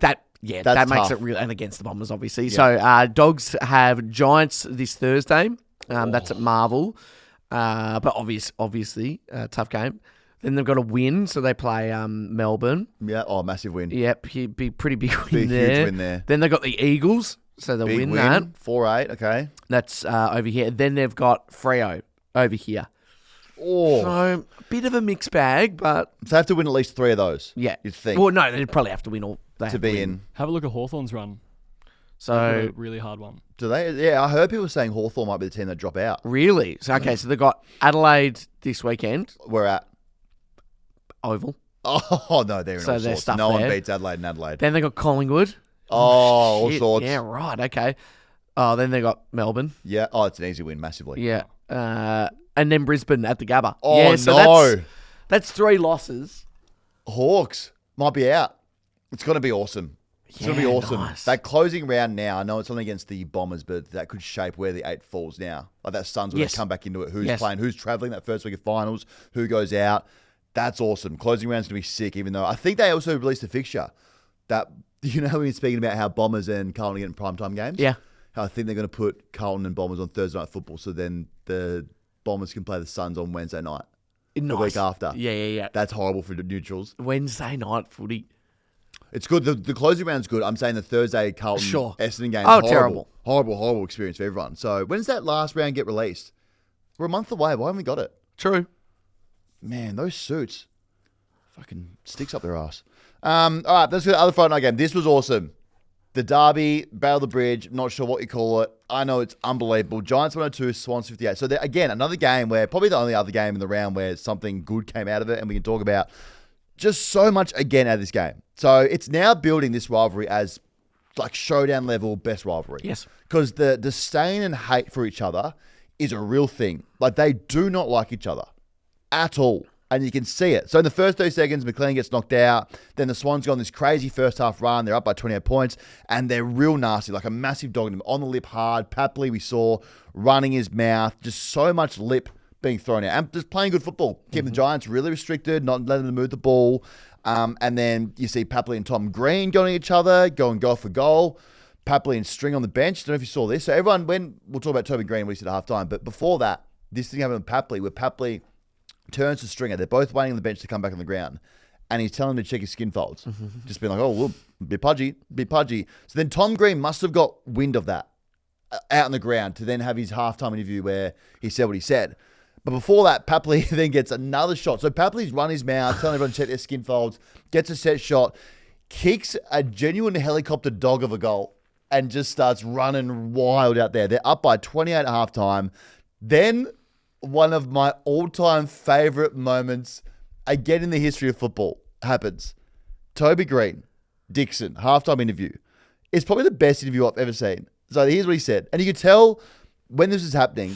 That makes tough. it real, and against the Bombers, obviously. Yeah. So Dogs have Giants this Thursday. That's at Marvel. But obviously, tough game. Then they've got a win, so they play Melbourne. Yeah, massive win. Yep, pretty big win there. Huge win there. Then they've got the Eagles, so they'll win that. 4-8, okay. That's over here. Then they've got Freo over here. Oh. So, a bit of a mixed bag, but... So they have to win at least 3 of those, yeah. you'd think. Well, no, they'd probably have to win all. To be in. Have a look at Hawthorn's run. So a really hard one. Do they? Yeah, I heard people saying Hawthorn might be the team that drop out. Really? So, okay, so they've got Adelaide this weekend. We're at... Oval. Oh, no, they're in So all there's sorts. stuff No one there. beats Adelaide and Adelaide. Then they got Collingwood. All Shit, sorts. Yeah, right. Okay. Oh, then they got Melbourne. Yeah. Oh, it's an easy win, massively. Yeah. And then Brisbane at the Gabba. Oh, yeah, so no. That's 3 losses. Hawks might be out. It's going to be awesome. It's going to be Yeah, awesome. nice. That closing round now, I know it's only against the Bombers, but that could shape where the 8 falls now. Like that Suns when Yes. they come back into it. Who's Yes. playing, who's travelling that first week of finals, who goes out. That's awesome. Closing round's going to be sick, even though I think they also released a fixture that, you know, when you're speaking about how Bombers and Carlton get in primetime games? Yeah. How I think they're going to put Carlton and Bombers on Thursday night football, so then the Bombers can play the Suns on Wednesday night. Nice. The week after. Yeah. That's horrible for the neutrals. Wednesday night footy. It's good. The closing round's good. I'm saying the Thursday Carlton Essendon game. Oh, terrible. Horrible experience for everyone. So when does that last round get released? We're a month away. Why haven't we got it? True. Man, those suits. Fucking sticks up their ass. All right, let's go to the other Friday night game. This was awesome. The Derby, Battle of the Bridge, not sure what you call it. I know it's unbelievable. Giants 102, Swans 58. So again, another game where probably the only other game in the round where something good came out of it, and we can talk about just so much again out of this game. So it's now building this rivalry as like showdown level best rivalry. Yes. Because the disdain and hate for each other is a real thing. Like they do not like each other at all. And you can see it. So in the first 30 seconds, McLean gets knocked out. Then the Swans go on this crazy first half run. They're up by 28 points. And they're real nasty, like a massive dog in them. On the lip hard. Papley, we saw, running his mouth. Just so much lip being thrown out. And just playing good football. Keeping the Giants really restricted, not letting them move the ball. And then you see Papley and Tom Green going at each other, going goal for goal. Papley and String on the bench. Don't know if you saw this. So everyone, we'll talk about Toby Green when we said at halftime. But before that, this thing happened with Papley, where Papley turns to Stringer. They're both waiting on the bench to come back on the ground. And he's telling him to check his skin folds. Just being like, oh, well, bit pudgy. So then Tom Green must have got wind of that out on the ground to then have his halftime interview where he said what he said. But before that, Papley then gets another shot. So Papley's run his mouth, telling everyone to check their skin folds, gets a set shot. kicks a genuine helicopter dog of a goal and just starts running wild out there. They're up by 28 at halftime. Then one of my all-time favorite moments, again in the history of football, happens. Toby Green, Dixon, halftime interview. It's probably the best interview I've ever seen. So here's what he said. And you could tell when this was happening,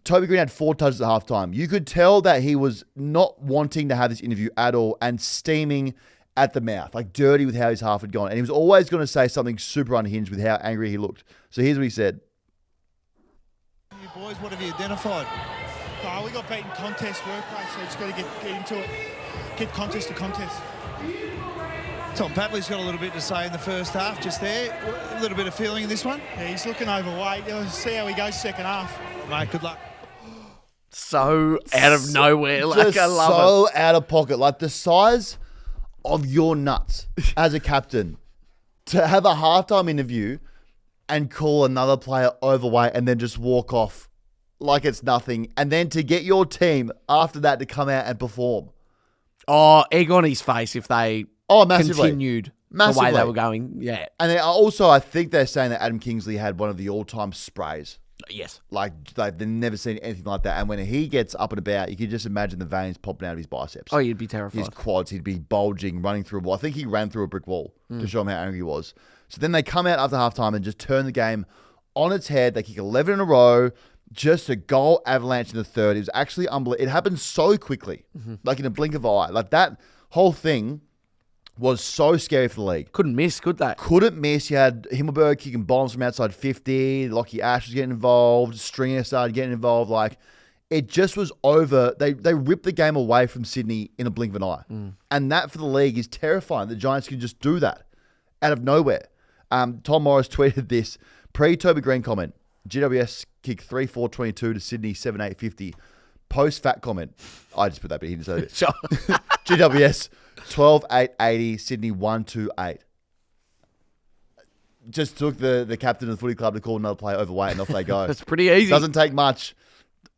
Toby Green had 4 touches at halftime. You could tell that he was not wanting to have this interview at all and steaming at the mouth, like dirty with how his half had gone. And he was always going to say something super unhinged with how angry he looked. So here's what he said. You boys, what have you identified? We got beaten contest workplace, so just got to get into it. Get contest to contest. Tom Papley's got a little bit to say in the first half just there. A little bit of feeling in this one. Yeah, he's looking overweight. We'll see how he goes second half. Mate, good luck. So out of nowhere. Like, Just I love so out of pocket. Like the size of your nuts as a captain to have a halftime interview and call another player overweight and then just walk off like it's nothing. And then to get your team after that to come out and perform. Oh, egg on his face if they Massively. continued the Massively. way they were going. Yeah. And then also, I think they're saying that Adam Kingsley had one of the all-time sprays. Yes. Like they've never seen anything like that. And when he gets up and about, you can just imagine the veins popping out of his biceps. Oh, you'd be terrified. His quads, he'd be bulging, running through a wall. I think he ran through a brick wall to show him how angry he was. So then they come out after halftime and just turn the game on its head. They kick 11 in a row, just a goal avalanche in the third. It was actually unbelievable. It happened so quickly, like in a blink of an eye. Like that whole thing was so scary for the league. Couldn't miss, could they? Couldn't miss. You had Himmelberg kicking bombs from outside 50. Lockie Ash was getting involved. Stringer started getting involved. Like, it just was over. They ripped the game away from Sydney in a blink of an eye. And that for the league is terrifying. The Giants can just do that out of nowhere. Tom Morris tweeted this pre-Toby Green comment. GWS kick 3-4-22 to Sydney 7-8-50. Post-fat comment. I just put that, but he didn't say it. Sure. GWS 12-8-80, Sydney 1-2-8. Just took the captain of the footy club to call another player overweight and off they go. That's pretty easy. Doesn't take much.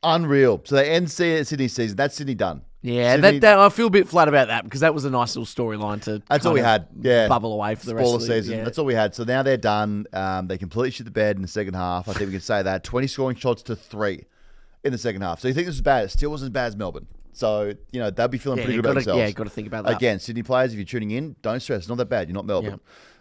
Unreal. So they end Sydney season. That's Sydney done. Yeah, Sydney, that I feel a bit flat about that because that was a nice little storyline to that's all we had. Yeah. bubble away for the rest Spoiler of the season. Yeah. That's all we had. So now they're done. They completely shit the bed in the second half. I think we can say that. 20 scoring shots to 3 in the second half. So you think this is bad? It still wasn't as bad as Melbourne. So, they'll be feeling pretty good about themselves. Yeah, got to think about that. Again, Sydney players, if you're tuning in, don't stress. It's not that bad. You're not Melbourne.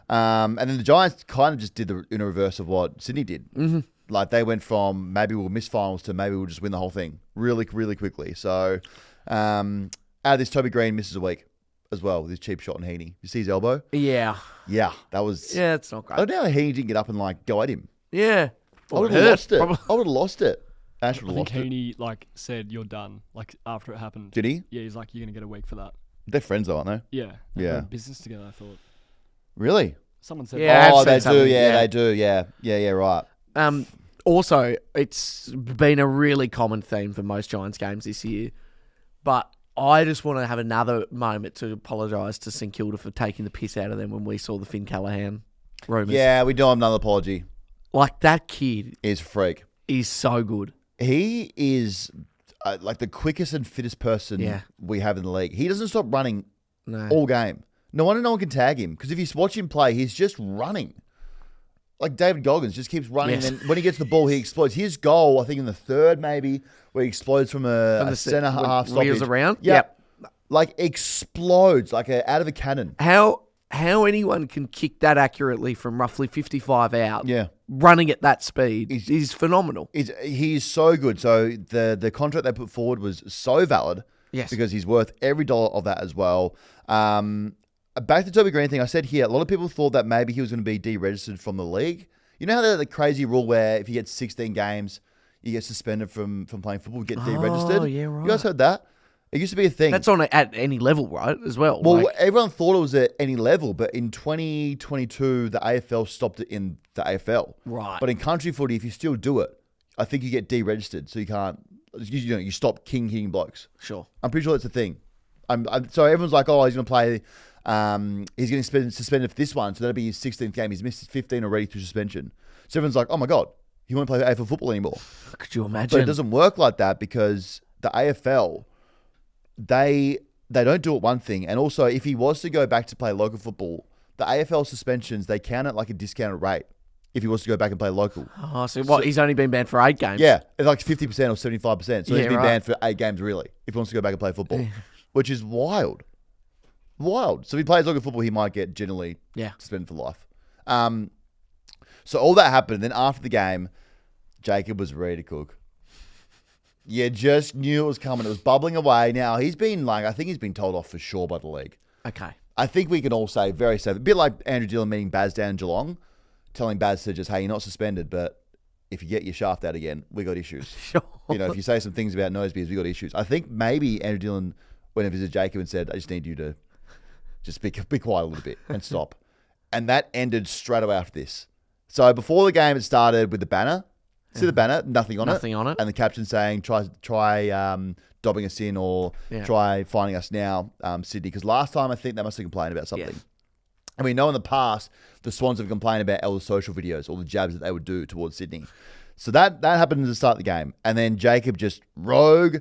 And then the Giants kind of just did the inner reverse of what Sydney did. Mm-hmm. Like they went from maybe we'll miss finals to maybe we'll just win the whole thing really, really quickly. So out of this, Toby Green misses a week as well with his cheap shot on Heaney. You see his elbow? Yeah. Yeah, that was... Yeah, it's not I great. don't know how Heaney didn't get up and go at him. Yeah. I would have lost it. I would have lost it. Ash would I have think lost it. Heaney said you're done. Like after it happened. Did he? Yeah, he's like you're gonna get a week for that. They're friends though, aren't they? Yeah. They Yeah. had business together. I thought Someone someone said. Yeah. oh, I've they said do. something, Yeah, yeah. they do. Yeah, right. Also, it's been a really common theme for most Giants games this year, but I just want to have another moment to apologise to St Kilda for taking the piss out of them when we saw the Finn Callaghan rumours. Yeah, we do have another apology. Like, that kid He's a freak. is so good. He is like the quickest and fittest person we have in the league. He doesn't stop running No. all game. No wonder no one can tag him because if you watch him play, he's just running. Like David Goggins just keeps running. Yes. And then when he gets the ball, he explodes. His goal, I think in the third maybe, where he explodes from a centre half stoppage. Wheels around? Yep. Like explodes like out of a cannon. How anyone can kick that accurately from roughly 55 out, Yeah. running at that speed, is phenomenal. He's so good. So the contract they put forward was so valid. Yes. Because he's worth every dollar of that as well. Back to Toby Green thing, I said here, a lot of people thought that maybe he was going to be deregistered from the league. You know how there's the crazy rule where if you get 16 games, you get suspended from playing football, you get deregistered? yeah, right. You guys heard that? It used to be a thing. That's at any level, right, as well? Well, Like, everyone thought it was at any level, but in 2022, the AFL stopped it in the AFL. Right. But in country footy, if you still do it, I think you get deregistered, so you can't. You stop hitting blokes. sure. I'm pretty sure that's a thing. So everyone's like, oh, he's going to play. He's getting suspended for this one, so that'll be his 16th game. He's missed his 15 already through suspension. So everyone's like, oh my god, he won't play AFL football anymore. Could you But imagine? it doesn't work like that because the AFL, they They don't do it, one thing. And also, if he was to go back to play local football, the AFL suspensions, they count at like a discounted rate if he was to go back and play local. Oh, so what? He's only been banned for 8 games? Yeah, it's like 50% or 75%. So Yeah, he's been right. banned for 8 games, really, if he wants to go back and play football, which is wild. Wild. So if he plays local football, he might get generally suspended for life. So all that happened. Then after the game, Jacob was ready to cook. You just knew it was coming. It was bubbling away. Now, he's been I think he's been told off for sure by the league. Okay. I think we can all say very safe. A bit like Andrew Dillon meeting Baz down in Geelong, telling Baz to just, hey, you're not suspended, but if you get your shaft out again, we got issues. Sure. If you say some things about nose beers, we got issues. I think maybe Andrew Dillon went and visited Jacob and said, I just need you to just be quiet a little bit and stop. And that ended straight away after this. So before the game, it started with the banner. See the banner? Nothing on it. And the caption saying, try dobbing us in or try finding us now, Sydney. Because last time, I think they must have complained about something. Yes. And we know in the past, the Swans have complained about all the social videos, all the jabs that they would do towards Sydney. So that happened at the start of the game. And then Jacob just rogue,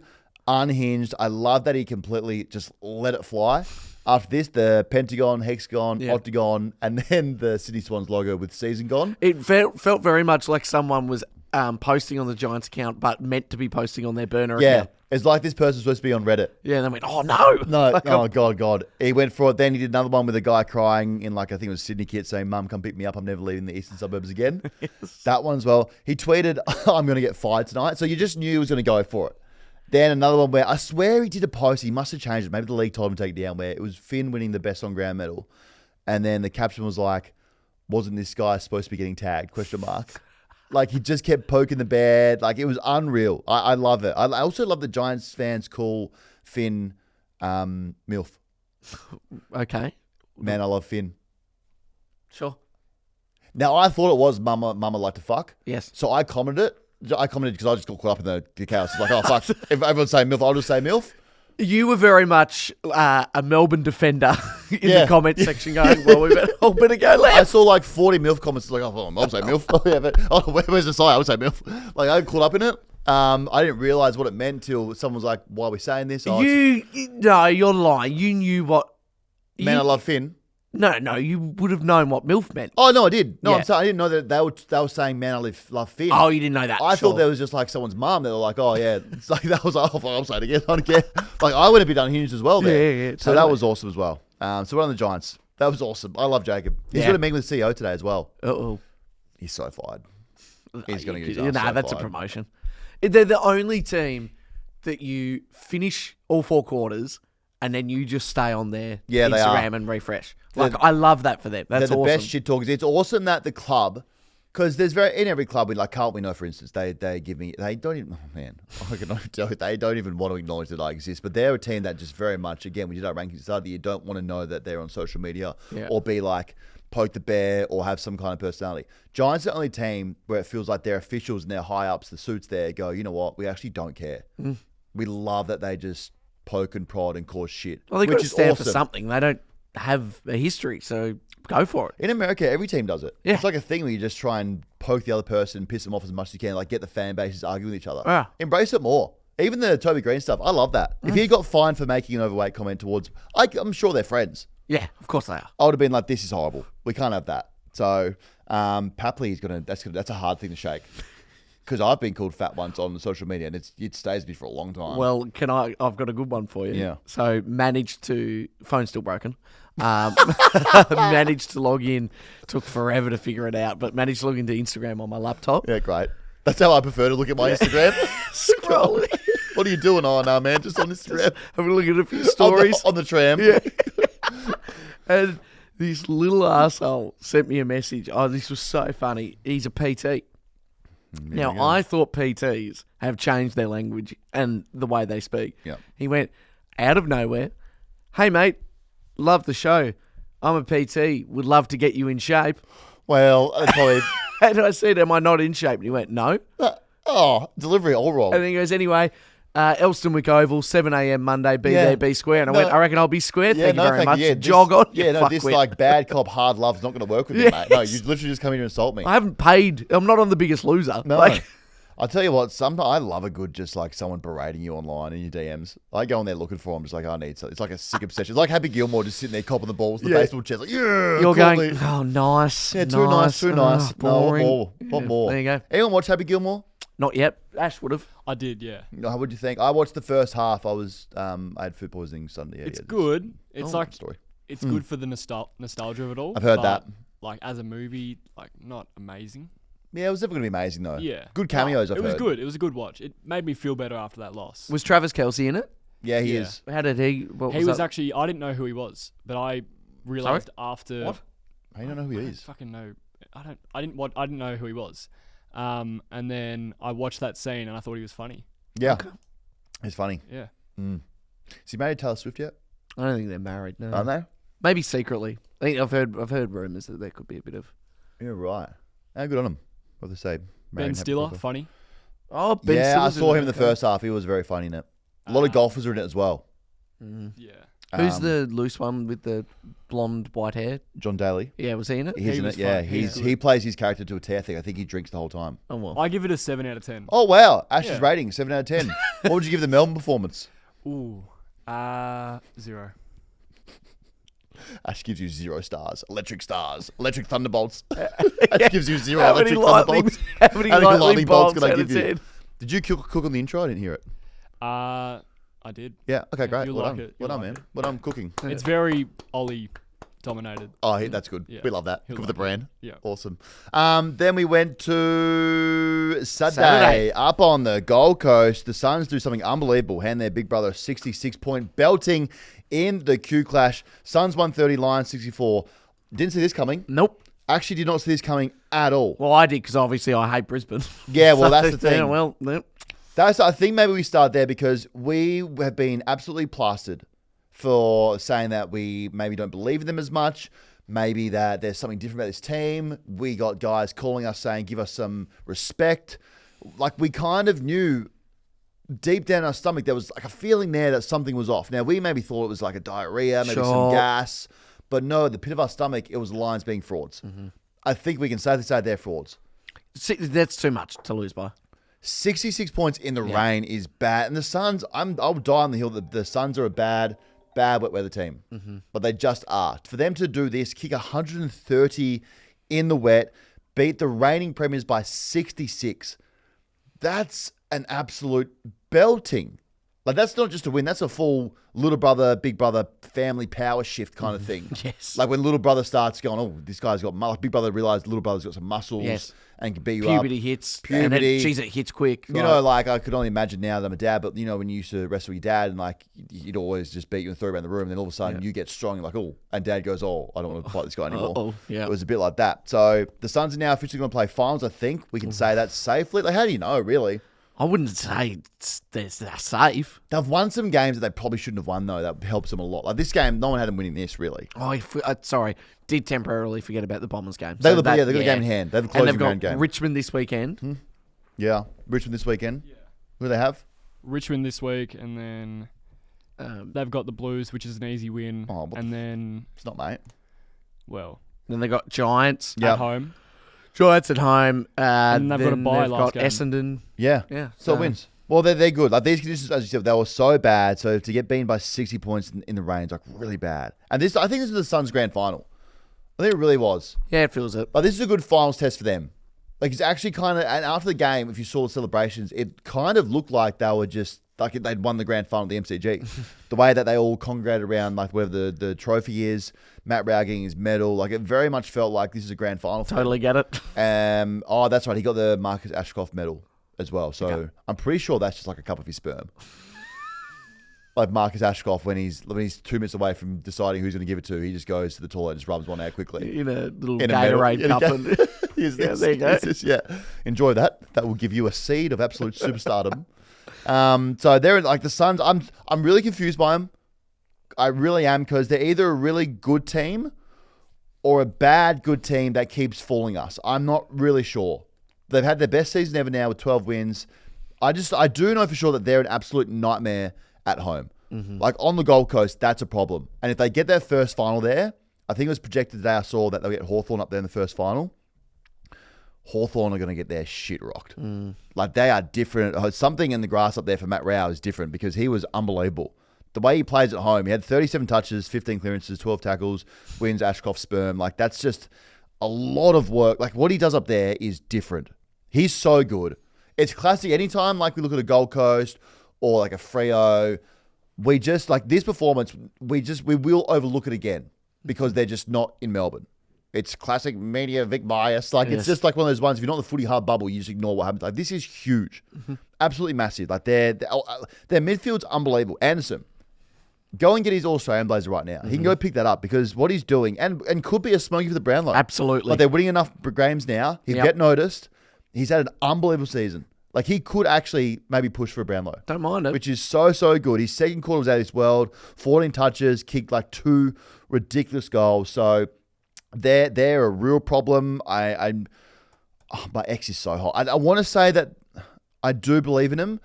unhinged. I love that he completely just let it fly. After this, the pentagon, hexagon, octagon, and then the Sydney Swans logo with season gone. It felt very much like someone was posting on the Giants account, but meant to be posting on their burner account. It's like this person's supposed to be on Reddit. Yeah, and then went, oh, no. No, oh, God. He went for it. Then he did another one with a guy crying in, I think it was Sydney Kit saying, Mum, come pick me up. I'm never leaving the eastern suburbs again. Yes. That one as well. He tweeted, I'm going to get fired tonight. So you just knew he was going to go for it. Then another one where I swear he did a post. He must have changed it. Maybe the league told him to take it down, where it was Finn winning the best on ground medal. And then the caption was like, wasn't this guy supposed to be getting tagged? ? Like, he just kept poking the bear. Like, it was unreal. I love it. I also love the Giants fans call Finn MILF. Okay. Man, I love Finn. Sure. Now, I thought it was Mama like to fuck. Yes. So I commented it. Because I just got caught up in the chaos. It's like, oh, fuck. If everyone's saying MILF, I'll just say MILF. You were very much a Melbourne defender in the comment section going, well, we better go left. I saw 40 MILF comments. Like, oh, I'll say MILF. Oh, yeah, but where's the site? I would say MILF. Like, I got caught up in it. I didn't realize what it meant till someone was like, why are we saying this? Oh, No, you're lying. You knew what... Man, I love Finn. No, you would have known what MILF meant. Oh, no, I did. No, Yeah. I'm sorry. I didn't know that they were saying, man, I love Finn. Oh, you didn't know that. I thought there was just someone's mum. They were like, oh, yeah. It's like, that was like, oh, I'm saying again. I don't care. I would have been unhinged as well there. Yeah, So that totally. was awesome as well. So we're on the Giants. That was awesome. I love Jacob. He's got a meeting with the CEO today as well. Uh-oh. He's so fired. He's going to get his ass Nah, so that's fired. a promotion. They're the only team that you finish all 4 quarters and then you just stay on their Yeah, they Instagram are. and refresh. I love that for them. That's They're the awesome. best shit talkers. It's awesome that the club, because there's in every club, Carlton, we know, for instance, they give me, they don't even, oh man, I can not tell you, they don't even want to acknowledge that I exist, but they're a team that just very much, again, we did our rankings that you don't want to know that they're on social media or be poke the bear or have some kind of personality. Giants are the only team where it feels like their officials and their high ups, the suits there, go, you know what, we actually don't care. We love that they just poke and prod and cause shit. Well, they've got which to is stand awesome. for something. They don't have a history, so go for it. In America, every team does it. Yeah. It's like a thing where you just try and poke the other person, piss them off as much as you can, get the fan bases arguing with each other. Yeah. Embrace it more. Even the Toby Green stuff, I love that. If he got fined for making an overweight comment towards, I'm sure they're friends. Yeah, of course they are. I would have been like, this is horrible. We can't have that. So, Papley is that's a hard thing to shake. Because I've been called fat once on social media, and it stays with me for a long time. Well, I've got a good one for you. Yeah. So phone's still broken. Managed to log in. Took forever to figure it out, but managed to log into Instagram on my laptop. Yeah, great. That's how I prefer to look at my Instagram. Scrolling. What are you doing? Oh, no, man, just on Instagram. Have a look at a few stories. On the tram. Yeah. And this little asshole sent me a message. Oh, this was so funny. He's a PT. Now, I thought PTs have changed their language and the way they speak. Yeah. He went out of nowhere. Hey, mate, love the show. I'm a PT. Would love to get you in shape. Well, that's probably... And I said, am I not in shape? And he went, no. Delivery all wrong. And then he goes, anyway, Elstonwick Oval, 7 a.m. Monday, be there, be square. And I went, I reckon I'll be square. Thank you very much. Yeah, jog on. Yeah, no, this fuckwit. bad cop hard love's not going to work with you, mate. No, you literally just come here to insult me. I haven't paid. I'm not on The Biggest Loser. No. I'll tell you what, sometimes I love a good just like someone berating you online in your DMs. I go on there looking for them, just like, I need something. It's like a sick obsession. It's like Happy Gilmore just sitting there copping the balls in the baseball chest. Like, yeah, You're cool, going, oh, nice. yeah, too nice, too nice. No, what boring. more? What more? There you go. Anyone watch Happy Gilmore? Not yet. Ash would have. I did, yeah. No, what do you think? I watched the first half. I had food poisoning Sunday. Yeah, It's yeah, good. It's like story. it's good for the nostalgia of it all. I've heard but, that. Like as a movie, like not amazing. Yeah, it was never going to be amazing though. Yeah, Good cameos. I've It was heard. good. It was a good watch. It made me feel better after that loss. Was Travis Kelce in it? Yeah, he Yeah. is. How did he? What He was that? actually. I didn't know who he was, but I realized after. What? I don't know who he I is. fucking know. I didn't know who he was. And then I watched that scene and I thought he was funny. Yeah, it's funny. Yeah. Is he married to Taylor Swift yet? I don't think they're married. No, Aren't they? maybe secretly. I think I've heard rumors that there could be a bit of. Yeah, right. How good on him. What they say? Ben Stiller, funny. Oh, Ben Yeah, I Stiller's saw in him in the it. first half. He was very funny in it. A lot of golfers are in it as well. Yeah. Who's the loose one with the blonde white hair? John Daly? Yeah, was he in it? He's in was it. Yeah, fun. He's he plays his character to a T. I think he drinks the whole time. Oh well. I give it a 7 out of 10. Oh wow, Ash's Yeah. rating 7 out of 10. What would you give the Melbourne performance? Ooh. 0. Ash gives you 0 stars. Electric thunderbolts. Ash gives you 0 How many electric lightning? thunderbolts. How many lightning bolts can I out give of you? 10? Did you cook on the intro? I didn't hear it. I did. Yeah. Okay. Great. you'll Well like done. it. Well You'll done, like man. it. Well done cooking. It's very Ollie dominated. Oh, that's good. Yeah. We love that. He'll Good for the like brand. Yeah. Awesome. Then we went to Saturday Saturday. up on the Gold Coast. The Suns do something unbelievable. Hand their big brother a 66-point belting in the Q Clash. Suns 130, Lions 64. Didn't see this coming. Nope. Actually did not see this coming at all. Well, I did because obviously I hate Brisbane. Yeah, well, that's the Yeah, thing. well, nope. I think maybe we start there because we have been absolutely plastered for saying that we maybe don't believe in them as much. Maybe that there's something different about this team. We got guys calling us saying, give us some respect. Like we kind of knew deep down in our stomach, there was like a feeling there that something was off. Now we maybe thought it was like a diarrhea, maybe some Sure. gas, but no, the pit of our stomach, it was the Lions being frauds. I think we can safely say they're frauds. See, that's too much to lose by. 66 points in the rain is bad. And the Suns, I'll die on the hill that the Suns are a bad wet weather team. But they just are. For them to do this, kick 130 in the wet, beat the reigning premiers by 66, that's an absolute belting. Like, that's not just a win. That's a full little brother, big brother, family power shift kind of thing. Yes. Like when little brother starts going, oh, this guy's got muscle. Big brother realized little brother's got some muscles Yes. and can beat you Puberty up. hits. Puberty. Jeez, it hits quick. You know, like I could only imagine now that I'm a dad, but you know, when you used to wrestle your dad and like you'd always just beat you and throw you around the room, and then all of a sudden you get strong, you're like, oh, and dad goes, oh, I don't want to fight this guy anymore. Uh-oh, yeah. It was a bit like that. So the Suns are now officially going to play finals. I think we can say that safely. Like, how do you know, really? I wouldn't say they're safe. They've won some games that they probably shouldn't have won, though. That helps them a lot. Like this game, no one had them winning this, really. Oh, sorry. Did temporarily forget about the Bombers game. They've got a game in hand. They have a And closing they've got round game. Richmond this weekend. Yeah, Richmond this weekend. Yeah. Who do they have? Richmond this week, and then they've got the Blues, which is an easy win. Oh, what and then, It's not, mate. well, Then they got Giants. Yep. at home. Giants at home. And they've got a bye they've last got game. Essendon. Yeah. Yeah. So it wins. Well, they're good. Like these conditions, as you said, they were so bad. So to get beaten by 60 points in the rain is like really bad. And I think this is the Suns' grand final. I think it really was. Yeah, it feels it. But this is a good finals test for them. Like it's actually kind of, and after the game, if you saw the celebrations, it kind of looked like they were just like they'd won the grand final at the MCG. The way that they all congregated around like where the trophy is, Matt Rao getting his medal, like it very much felt like this is a grand final. For Totally get it. them. Oh, that's right. He got the Marcus Ashcroft medal as well. So I'm pretty sure that's just like a cup of his sperm. Like Marcus Ashcroft, when he's 2 minutes away from deciding who's going to give it to, he just goes to the toilet and just rubs one out quickly. In a little In a medal. Gatorade In a cup. And Here's Yeah, this. there you go. Here's this. Yeah, enjoy that. That will give you a seed of absolute superstardom. So they're like the Suns. I'm really confused by them. I really am, because they're either a really good team or a bad good team that keeps fooling us. I'm not really sure. They've had their best season ever now with 12 wins. I do know for sure that they're an absolute nightmare at home. Like on the Gold Coast, that's a problem. And if they get their first final there, I think it was projected today I saw that they'll get Hawthorn up there in the first final. Hawthorn are going to get their shit rocked. Like, they are different. Something in the grass up there for Matt Rao is different because he was unbelievable. The way he plays at home, he had 37 touches, 15 clearances, 12 tackles, wins Ashcroft's sperm. Like, that's just a lot of work. Like, what he does up there is different. He's so good. It's classic. Anytime, like, we look at a Gold Coast or like a Freo, we just, like, this performance, we will overlook it again because they're just not in Melbourne. It's classic media Vic bias. Like, it's just like one of those ones, if you're not in the footy hub bubble, you just ignore what happens. Like, this is huge. Absolutely massive. Like, their midfield's unbelievable. Anderson, go and get his All-Australian blazer right now. He can go pick that up because what he's doing, and could be a smoky for the Brownlow. Absolutely. Like, they're winning enough games now. He'll get noticed. He's had an unbelievable season. Like, he could actually maybe push for a Brownlow. Don't mind it. Which is so, so good. His second quarter was out of this world. 14 touches, kicked like 2 ridiculous goals. So they're a real problem. My ex is so hot. I want to say that I do believe in him,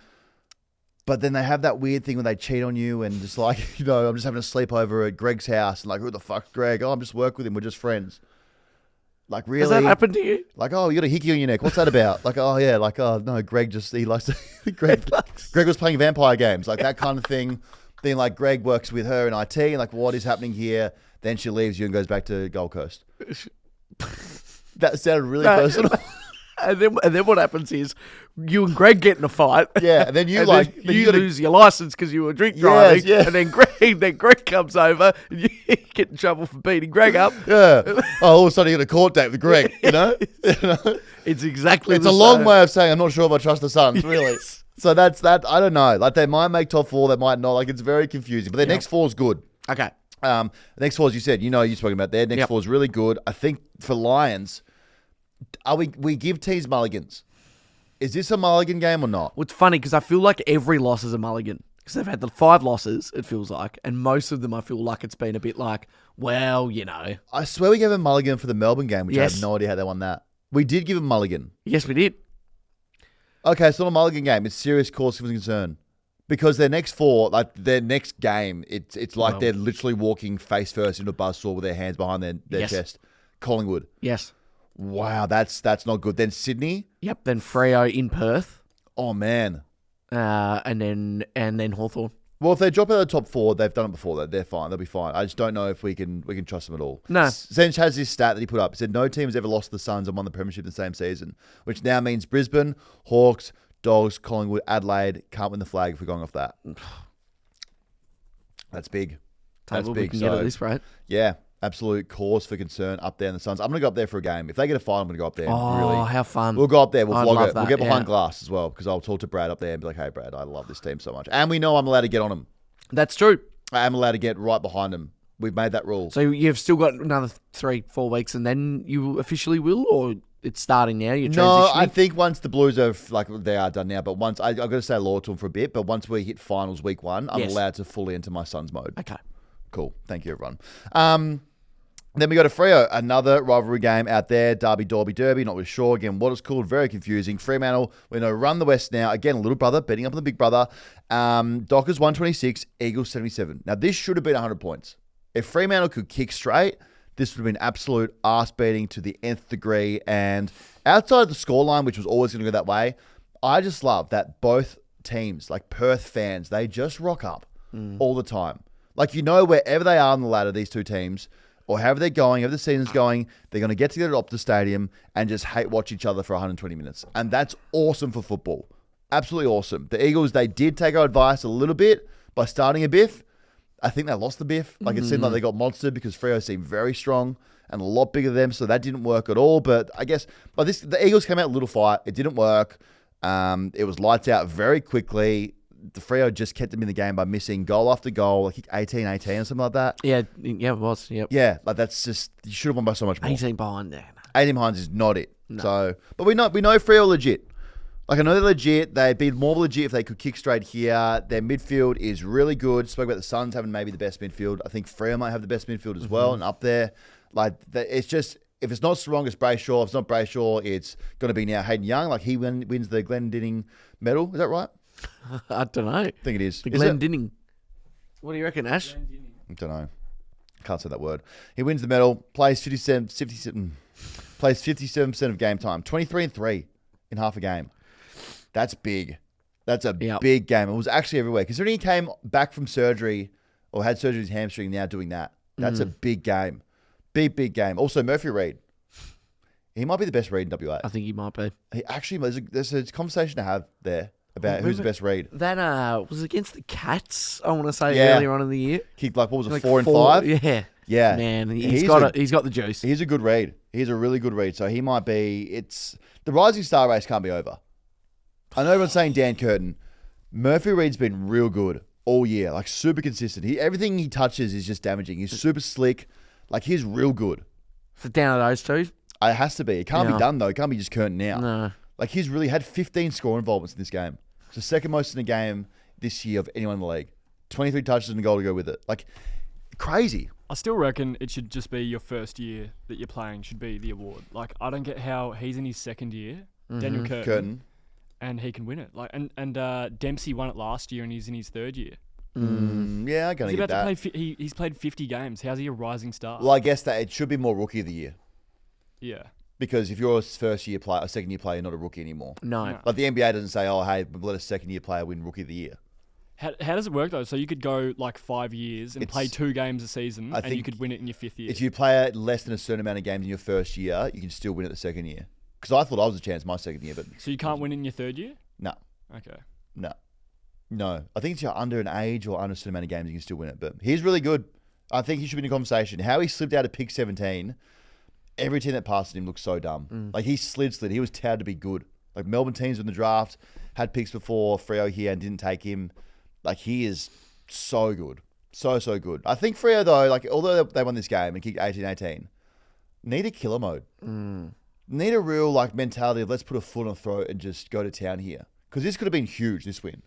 but then they have that weird thing when they cheat on you and just like, I'm just having a sleepover at Greg's house and like, who the fuck's Greg? Oh, I'm just working with him. We're just friends. Like, really? Has that happened to you? Like, oh, you got a hickey on your neck. What's that about? Like, oh, yeah. Like, oh, no, Greg he likes to... Greg was playing vampire games. Like, that kind of thing. Then, like, Greg works with her in IT and, like, what is happening here? Then she leaves you and goes back to Gold Coast. That sounded really personal. And then what happens is you and Greg get in a fight. Yeah, and then you you lose your license because you were drink driving. Yeah. And then Greg comes over and you get in trouble for beating Greg up. Yeah. Oh, all of a sudden you got a court date with Greg, you know? It's exactly It's the a long same. way of saying I'm not sure if I trust the Suns, really. Yes. So that's that. I don't know. Like, they might make top 4, they might not. Like, it's very confusing. But their next 4 is good. Okay. The next 4, as you said, you're spoken about their next 4 is really good. I think for Lions, we give teams mulligans. Is this a mulligan game or not? Well, it's funny because I feel like every loss is a mulligan because they've had the 5 losses, it feels like, and most of them I feel like it's been a bit like, well, I swear we gave a mulligan for the Melbourne game, which I Yes. have no idea how they won that. We did give a mulligan. Yes, we did. Okay, it's not a mulligan game. It's serious cause for concern. Because their next 4, like their next game, it's like they're literally walking face first into a buzzsaw with their hands behind their Yes. chest. Collingwood. Yes. Wow, that's not good. Then Sydney. Yep. Then Freo in Perth, Oh man. and then Hawthorn. Well, if they drop out of the top 4, they've done it before. They're fine. They'll be fine. I just don't know if we can trust them at all. No. Zench has this stat that he put up. He said no team has ever lost to the Suns and won the premiership in the same season, which now means Brisbane, Hawks, Dogs, Collingwood, Adelaide can't win the flag if we're going off that. That's big. That's Table big. we can get at this rate. Yeah, absolute cause for concern up there in the Suns. I'm going to go up there for a game. If they get a final, I'm going to go up there. Oh, really. how fun. We'll go up there. We'll I'd vlog love it. that, We'll get behind yeah. glass as well because I'll talk to Brad up there and be like, hey, Brad, I love this team so much. And we know I'm allowed to get on them. That's true. I am allowed to get right behind them. We've made that rule. So you've still got another 3-4 weeks and then you officially will, or it's starting now? You're transitioning? No, I think once the Blues are, they are done now, but once, I've got to say loyal to them for a bit, but once we hit finals week 1, I'm Yes. allowed to fully enter my Suns mode. Okay. Cool. Thank you, everyone. Then we go to Freo, another rivalry game out there. Derby, Derby, not really sure. Again, what it's called, very confusing. Fremantle, we know, run the West now. Again, little brother, betting up on the big brother. Dockers 126, Eagles 77. Now, this should have been 100 points. If Fremantle could kick straight, this would have been absolute arse beating to the nth degree. And outside of the scoreline, which was always going to go that way, I just love that both teams, like Perth fans, they just rock up all the time. Like, wherever they are on the ladder, these two teams, or however they're going, however the season's going, they're going to get together at Optus Stadium and just hate watch each other for 120 minutes. And that's awesome for football. Absolutely awesome. The Eagles, they did take our advice a little bit by starting a biff. I think they lost the biff. Like, it seemed like they got monstered because Freo seemed very strong and a lot bigger than them, so that didn't work at all. But I guess the Eagles came out a little fight. It didn't work. It was lights out very quickly. The Freo just kept them in the game by missing goal after goal, like 18-18 or something like that. Yeah, it was. Yep. Yeah, like that's just, you should have won by so much more. 18 behind there. 18 behind is not it. No. So, but we know Freo are legit. Like, I know they're legit. They'd be more legit if they could kick straight here. Their midfield is really good. Spoke about the Suns having maybe the best midfield. I think Freo might have the best midfield as well, and up there. Like, it's just, if it's not Sarong, it's Brayshaw. If it's not Brayshaw, it's going to be now Hayden Young. Like, he wins the Glendinning medal. Is that right? I don't know. I think it is. The Is it? Glendinning. What do you reckon, Ash? I don't know. Can't say that word. He wins the medal, plays 57 Plays 57% of game time. 23-3 in half a game. That's big. That's a big game. It was actually everywhere. Considering he came back from surgery or had surgery his hamstring, now doing that. That's a big game. Big game. Also, Murphy Reid. He might be the best Reid in WA. I think he might be. He actually, there's a conversation to have there about who's the best Reid. That was against the Cats, I want to say, Yeah. earlier on in the year. Kicked like, what was it, Like 4 and 5? Yeah. Yeah. Man, He's he's got the juice. He's a good read. He's a really good read. So he might be. The rising star race can't be over. I know everyone's saying Dan Curtin. Murphy Reid's been real good all year, like super consistent. Everything he touches is just damaging. He's super slick. Like he's real good. So down to those two. It has to be. It can't be done though. It can't be just Curtin now. No. Like he's really had 15 score involvements in this game. It's the second most in a game this year of anyone in the league. 23 touches and a goal to go with it. Like crazy. I still reckon it should just be your first year that you're playing should be the award. Like, I don't get how he's in his second year, Daniel Curtin, and he can win it. Like, and Dempsey won it last year, and he's in his third year. Yeah, I'm going to get that. He's played 50 games. How's he a rising star? Well, I guess that it should be more rookie of the year. Yeah. Because if you're a first-year player, a second-year player, you're not a rookie anymore. No. Like the NBA doesn't say, oh, hey, let a second-year player win rookie of the year. How does it work, though? So you could go, like, 5 years and play 2 games a season, and you could win it in your 5th year. If you play less than a certain amount of games in your first year, you can still win it the second year. Because I thought I was a chance my second year, but... So you can't win it in your 3rd year? No. Okay. No. I think it's under an age or under a certain amount of games, you can still win it. But he's really good. I think he should be in a conversation. How he slipped out of pick 17, every team that passed him looked so dumb. Like, he slid. He was touted to be good. Like, Melbourne teams in the draft had picks before Freo here and didn't take him. Like, he is so good. So good. I think Freo, though, like, although they won this game and kicked 18-18, need a killer mode. Need a real, like, mentality of let's put a foot on the throat and just go to town here. Because this could have been huge, this win.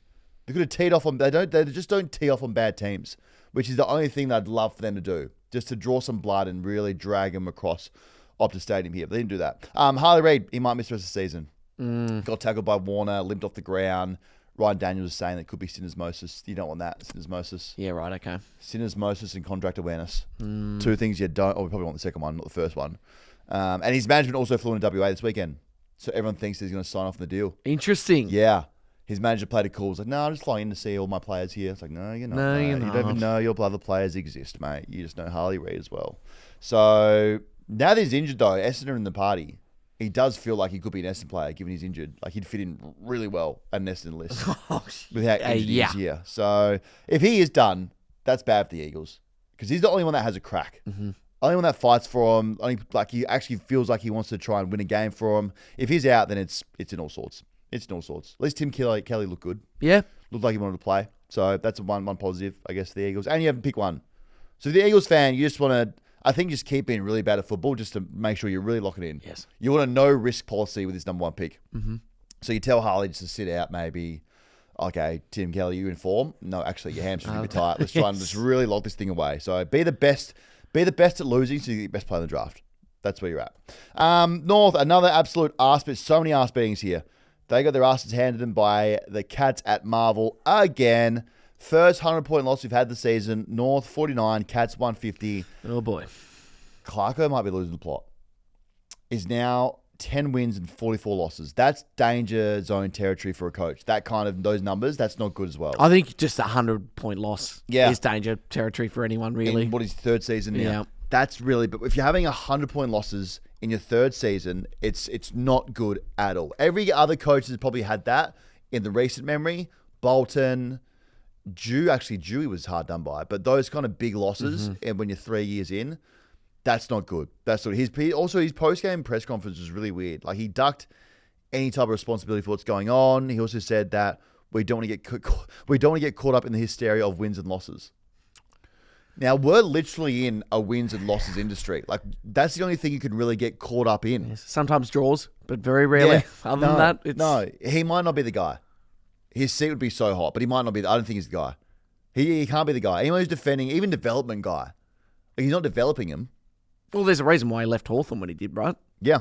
They could have teed off on... They just don't tee off on bad teams, which is the only thing that I'd love for them to do. Just to draw some blood and really drag them across Optus Stadium here. But they didn't do that. Harley Reid, he might miss the rest of the season. Got tackled by Warner, limped off the ground. Ryan Daniels was saying that could be syndesmosis. You don't want that, syndesmosis. Yeah, right, okay. Syndesmosis and contract awareness. 2 things you don't... Or we probably want the second one, not the first one. And his management also flew into WA this weekend. So everyone thinks he's going to sign off on the deal. Interesting. Yeah. His manager played it cool. He's like, no, I'm just flying in to see all my players here. It's like, no, you're not. No, mate. you're You not. don't even know your other players exist, mate. You just know Harley Reid as well. So now that he's injured, though, Essendon in the party, he does feel like he could be an Essendon player, given he's injured. Like, he'd fit in really well at an Essendon list with how injured he is here. So if he is done, that's bad for the Eagles because he's the only one that has a crack. Only one that fights for him. Only like he actually feels like he wants to try and win a game for him. If he's out, then it's in all sorts. It's in all sorts. At least Tim Kelly looked good. Yeah. Looked like he wanted to play. So that's one positive, I guess, for the Eagles. And you haven't picked one. So if the Eagles fan, you just want to, I think, just keep being really bad at football just to make sure you really lock it in. Yes. You want a no-risk policy with this number 1 pick. So you tell Harley just to sit out maybe, okay, Tim Kelly, you in form? No, actually, your hamstring's a bit tight. Let's try and just really lock this thing away. So be the best at losing so you get the best player in the draft. That's where you're at. North, another absolute arse beat. So many arse beatings here. They got their asses handed them by the Cats at Marvel again. First 100-point loss we've had this season. North 49, Cats 150. Oh, boy. Clarko might be losing the plot. Is now 10 wins and 44 losses. That's danger zone territory for a coach. That kind of, those numbers, that's not good as well. I think just a 100-point loss is danger territory for anyone, really. In what is 3rd season now. Yeah. That's really, but if you're having 100-point losses in your 3rd season, it's not good at all. Every other coach has probably had that in the recent memory. Bolton, Dewey was hard done by, but those kind of big losses, and when you're 3 years in, that's not good. That's what his post-game press conference was really weird. Like, he ducked any type of responsibility for what's going on. He also said that we don't want to get caught up in the hysteria of wins and losses. Now, we're literally in a wins and losses industry. Like, that's the only thing you can really get caught up in. Yes. Sometimes draws, but very rarely. Yeah. Other than that, it's... No, he might not be the guy. His seat would be so hot, but he might not be. I don't think he's the guy. He can't be the guy. Anyone who's defending, even development guy, he's not developing him. Well, there's a reason why he left Hawthorn when he did, right? Yeah.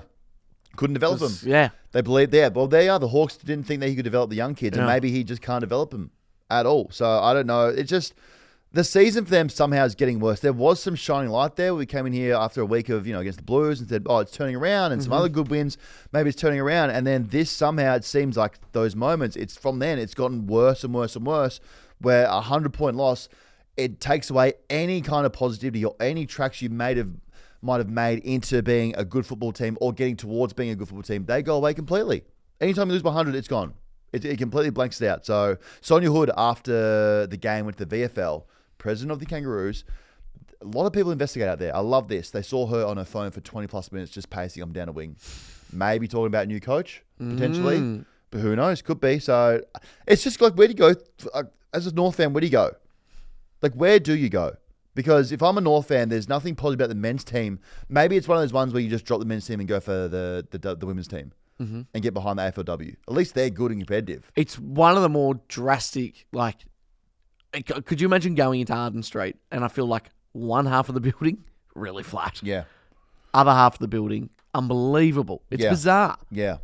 Couldn't develop him. Yeah. They believed there. Well, they are. The Hawks didn't think that he could develop the young kids, and maybe he just can't develop them at all. So, I don't know. It's just... The season for them somehow is getting worse. There was some shining light there. We came in here after a week of, against the Blues and said, oh, it's turning around, and some other good wins. Maybe it's turning around. And then this somehow, it seems like those moments, it's from then, it's gotten worse and worse and worse, where a 100-point loss, it takes away any kind of positivity or any tracks you might have made into being a good football team or getting towards being a good football team. They go away completely. Anytime you lose by 100, it's gone. It completely blanks it out. So Sonia Hood, after the game with the VFL, president of the Kangaroos, a lot of people investigate out there. I love this. They saw her on her phone for 20-plus minutes just pacing up and down a wing. Maybe talking about a new coach, potentially. But who knows? Could be. So it's just like, where do you go? As a North fan, where do you go? Like, where do you go? Because if I'm a North fan, there's nothing positive about the men's team. Maybe it's one of those ones where you just drop the men's team and go for the women's team and get behind the AFLW. At least they're good and competitive. It's one of the more drastic, like, could you imagine going into Arden Street and I feel like one half of the building, really flat. Yeah. Other half of the building, unbelievable. It's bizarre. Yeah.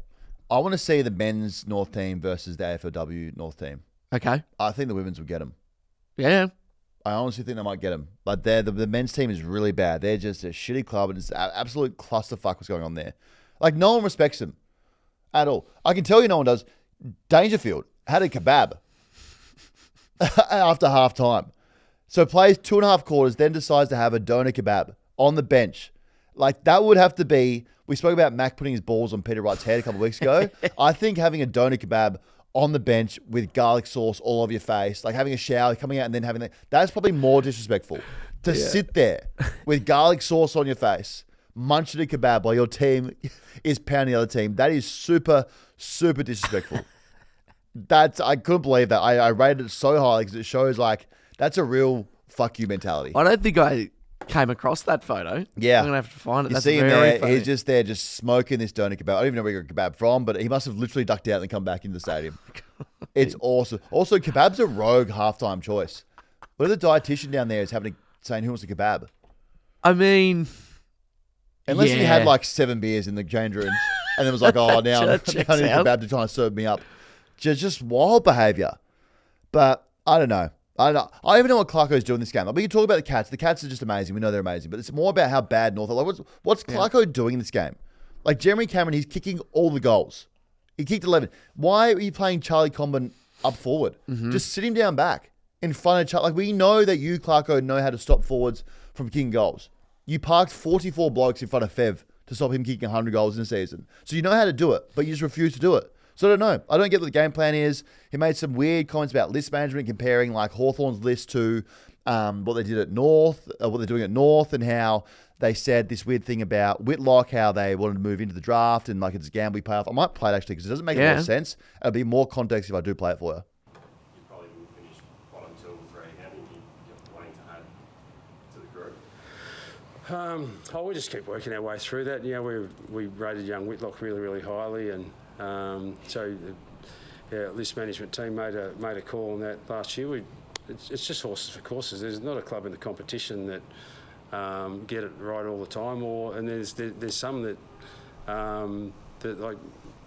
I want to see the men's North team versus the AFLW North team. Okay. I think the women's will get them. Yeah. I honestly think they might get them. But the men's team is really bad. They're just a shitty club, and it's an absolute clusterfuck what's going on there. Like, no one respects them at all. I can tell you no one does. Dangerfield had a kebab after half time. So plays 2.5 quarters, then decides to have a doner kebab on the bench. Like, that would have to be... We spoke about Mac putting his balls on Peter Wright's head a couple of weeks ago. I think having a doner kebab on the bench with garlic sauce all over your face, like having a shower, coming out and then having that, that's probably more disrespectful. To sit there with garlic sauce on your face, munching a kebab while your team is pounding the other team, that is super, super disrespectful. I couldn't believe that. I rated it so high because it shows like that's a real fuck you mentality. I don't think I came across that photo. Yeah. I'm going to have to find it. You That's see him very there, funny. he's just there just smoking this doner kebab. I don't even know where he got kebab from, but he must have literally ducked out and come back into the stadium. It's awesome. Also, kebab's a rogue halftime choice. What if the dietitian down there is saying who wants a kebab? I mean... Unless he had like 7 beers in the change rooms and then was like, oh, now I need a kebab to try and serve me up. Just wild behaviour. But I don't know. I don't even know what Clarko's doing this game. Like, we can talk about the Cats. The Cats are just amazing. We know they're amazing. But it's more about how bad North are. Like, what's Clarko doing in this game? Like, Jeremy Cameron, he's kicking all the goals. He kicked 11. Why are you playing Charlie Comben up forward? Just sit him down back in front of Charlie. Like, we know that you, Clarko, know how to stop forwards from kicking goals. You parked 44 blokes in front of Fev to stop him kicking 100 goals in a season. So you know how to do it, but you just refuse to do it. So I don't know. I don't get what the game plan is. He made some weird comments about list management, comparing like Hawthorn's list to what they did at North, what they're doing at North, and how they said this weird thing about Whitlock, how they wanted to move into the draft and like it's a gambling playoff. I might play it actually because it doesn't make a lot of sense. It'll be more context if I do play it for you. You probably will finish bottom 2 or 3. How many you're wanting to add to the group? We just keep working our way through that. You know, we rated young Whitlock really, really highly, and so the list management team made a call on that last year. It's just horses for courses. There's not a club in the competition that get it right all the time, and there's some that like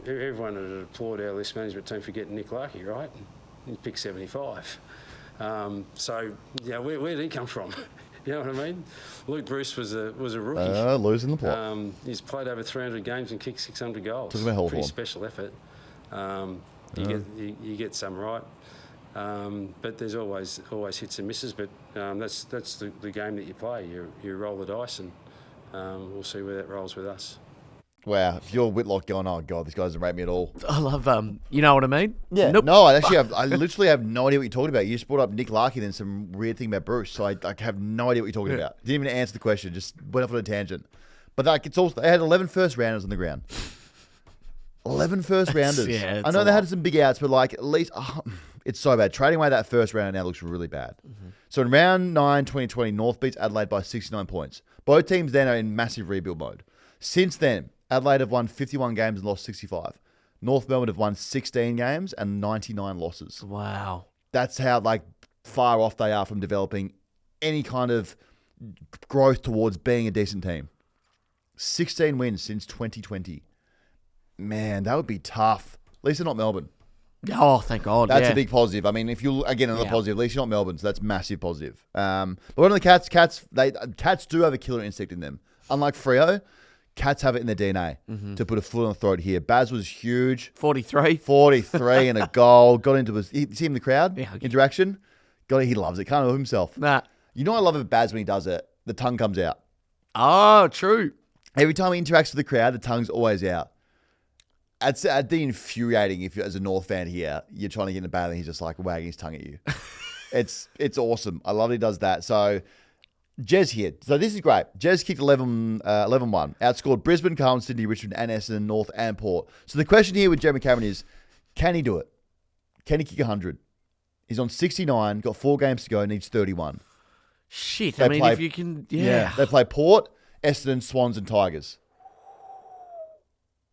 everyone would applaud our list management team for getting Nick Larkey right. He picked 75. So yeah, where did he come from? You know what I mean? Luke Bruce was a rookie. Losing the plot. He's played over 300 games and kicked 600 goals. Talking about Hawthorn. Pretty special effort. You get some right, but there's always hits and misses. But that's the game that you play. You roll the dice, and we'll see where that rolls with us. Wow, if you're Whitlock going, oh God, this guy doesn't rate me at all. I love, you know what I mean? Yeah. Nope. No, I literally have no idea what you're talking about. You just brought up Nick Larkey, then some weird thing about Bruce. So I have no idea what you're talking about. Didn't even answer the question, just went off on a tangent. But like, it's also, they had 11 first rounders on the ground. 11 first rounders. Yeah, I know they had some big outs, but like, at least, it's so bad. Trading away that first round now looks really bad. So in round 9, 2020, North beats Adelaide by 69 points. Both teams then are in massive rebuild mode. Since then, Adelaide have won 51 games and lost 65. North Melbourne have won 16 games and 99 losses. Wow. That's how like far off they are from developing any kind of growth towards being a decent team. 16 wins since 2020. Man, that would be tough. At least they're not Melbourne. Oh, thank God. That's yeah. a big positive. I mean, if you again another Yeah. positive, at least you're not Melbourne, so that's massive positive. But one of the cats do have a killer instinct in them. Unlike Freo, cats have it in their DNA to put a foot on the throat here. Baz was huge, 43. 43 and a goal. Got into his, see him in the crowd Yeah, okay. interaction. He loves it. Can't help himself. Nah. You know what I love about Baz when he does it? The tongue comes out. Oh, true. Every time he interacts with the crowd, the tongue's always out. That'd be infuriating if, as a North fan here, you're trying to get in a battle and he's just like wagging his tongue at you. It's awesome. I love he does that. So, Jez here. So, this is great. Jez kicked 11-1. Outscored Brisbane, Carlton, Sydney, Richmond, and Essendon, North, and Port. So, the question here with Jeremy Cameron is, can he do it? Can he kick 100? He's on 69, got 4 games to go, needs 31. Shit. They I mean, play- if you can. Yeah. They play Port, Essendon, Swans, and Tigers.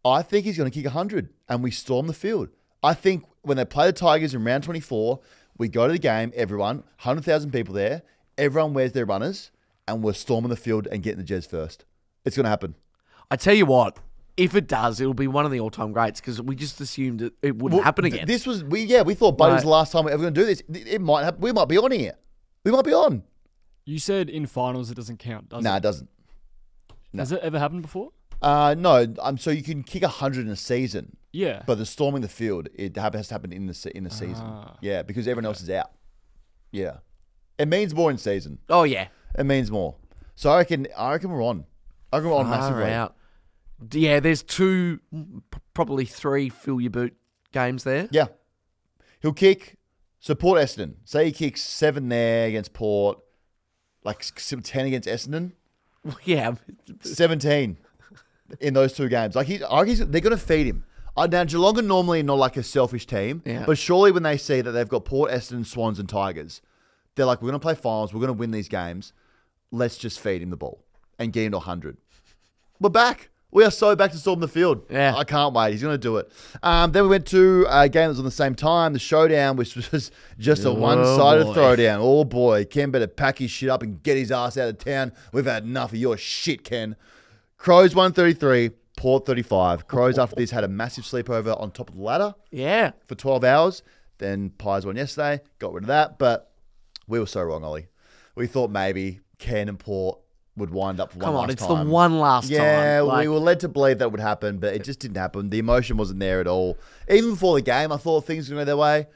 I think he's going to kick 100 and we storm the field. I think when they play the Tigers in round 24, we go to the game, everyone, 100,000 people there, everyone wears their runners, and we're storming the field and getting the Jez first. It's going to happen. I tell you what, if it does, it'll be one of the all-time greats because we just assumed it wouldn't happen again. This was, we thought Buddy was the last time we're ever going to do this. It might happen. We might be on here. We might be on. You said in finals it doesn't count, does No, it? it doesn't. No. Has it ever happened before? No. So you can kick 100 in a season. Yeah. But the storming the field, it has to happen in the season. Yeah, because everyone else is out. Yeah. It means more in season. Oh, yeah. It means more. So I reckon we're on. I reckon we're on Far massively. out. Yeah, there's 2, probably 3 fill your boot games there. Yeah. He'll kick, so Port Essendon. Say he kicks 7 there against Port, like 10 against Essendon, Yeah. 17 in those 2 games. Like they're going to feed him. Now, Geelong are normally not like a selfish team, Yeah. but surely when they see that they've got Port, Essendon, Swans, and Tigers, they're like, we're going to play finals, we're going to win these games. Let's just feed him the ball and get him to 100. We're back. We are so back to storm the field. Yeah. I can't wait. He's going to do it. Then we went to a game that was on the same time, the Showdown, which was just a one-sided boy. throwdown. Oh, boy. Ken better pack his shit up and get his ass out of town. We've had enough of your shit, Ken. Crows 133, Port 35. Crows after this had a massive sleepover on top of the ladder Yeah. for 12 hours. Then Pies won yesterday. Got rid of that. But we were so wrong, Ollie. We thought maybe Ken and Port would wind up for one Come on, last it's time. the one last time. Yeah, Like, we were led to believe that would happen, but it just didn't happen. The emotion wasn't there at all. Even before the game, I thought things were going to go their way.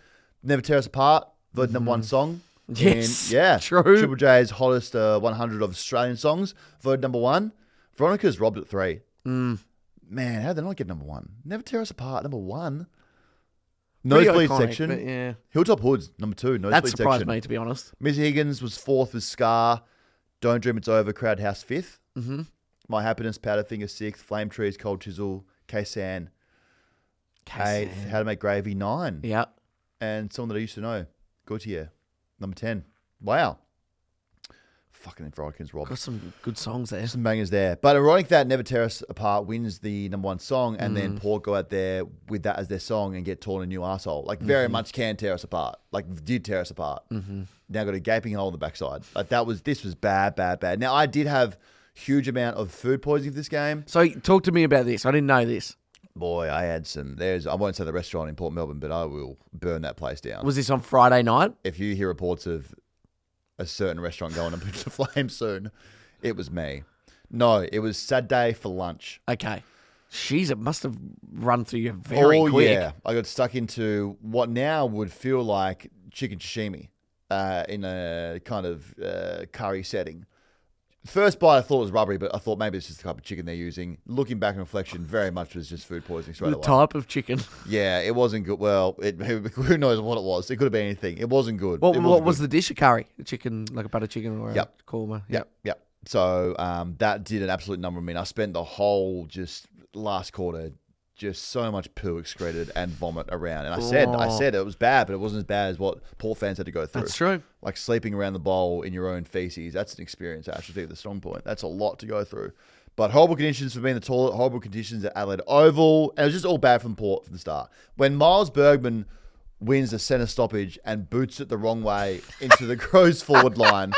Never Tear Us Apart, voted number 1 song. Yes, And, yeah, true. Triple J's hottest 100 of Australian songs, voted number 1. Veronica's robbed at 3. Man, how did they not get number 1? Never Tear Us Apart, number 1. pretty Nosebleed iconic, section. but yeah. Hilltop Hoods, number 2. Nosebleed That surprised section. me, to be honest. Missy Higgins was 4th with Scar. Don't Dream It's Over, Crowd House 5th. Mm-hmm. My Happiness, Powderfinger 6th. Flame Trees, Cold Chisel, K-San 8th. How to Make Gravy 9. Yeah. And someone that I used to know, Gautier, number 10. Wow. Fucking Veronica's robbed. Got some good songs there. Some bangers there. But ironic that Never Tear Us Apart wins the number 1 song and then Port go out there with that as their song and get torn a new arsehole. Like very much can tear us apart. Like did tear us apart. Now got a gaping hole in the backside. Like this was bad. Now I did have huge amount of food poisoning for this game. So talk to me about this. I didn't know this. Boy, I had some. I won't say the restaurant in Port Melbourne, but I will burn that place down. Was this on Friday night? If you hear reports of a certain restaurant going up into flames soon, it was me. No, it was Saturday for lunch. Okay. Jeez, it must have run through you very quick. Yeah. I got stuck into what now would feel like chicken sashimi in a kind of curry setting. First bite, I thought it was rubbery, but I thought maybe it's just the type of chicken they're using. Looking back in reflection, very much was just food poisoning straight The away. type of chicken. Yeah, it wasn't good. Well, who knows what it was? It could have been anything. It wasn't good. What It was good. the dish? A curry? A chicken, like a butter chicken or Yep. a korma? Yep. So that did an absolute number on me. And I spent the whole just last quarter just so much poo excreted and vomit around. And I said it was bad, but it wasn't as bad as what Port fans had to go through. That's true. Like sleeping around the bowl in your own feces. That's an experience, actually, the strong point. That's a lot to go through. But horrible conditions for being in the toilet, horrible conditions at Adelaide Oval. And it was just all bad from Port from the start. When Miles Bergman wins the centre stoppage and boots it the wrong way into the Crows forward line,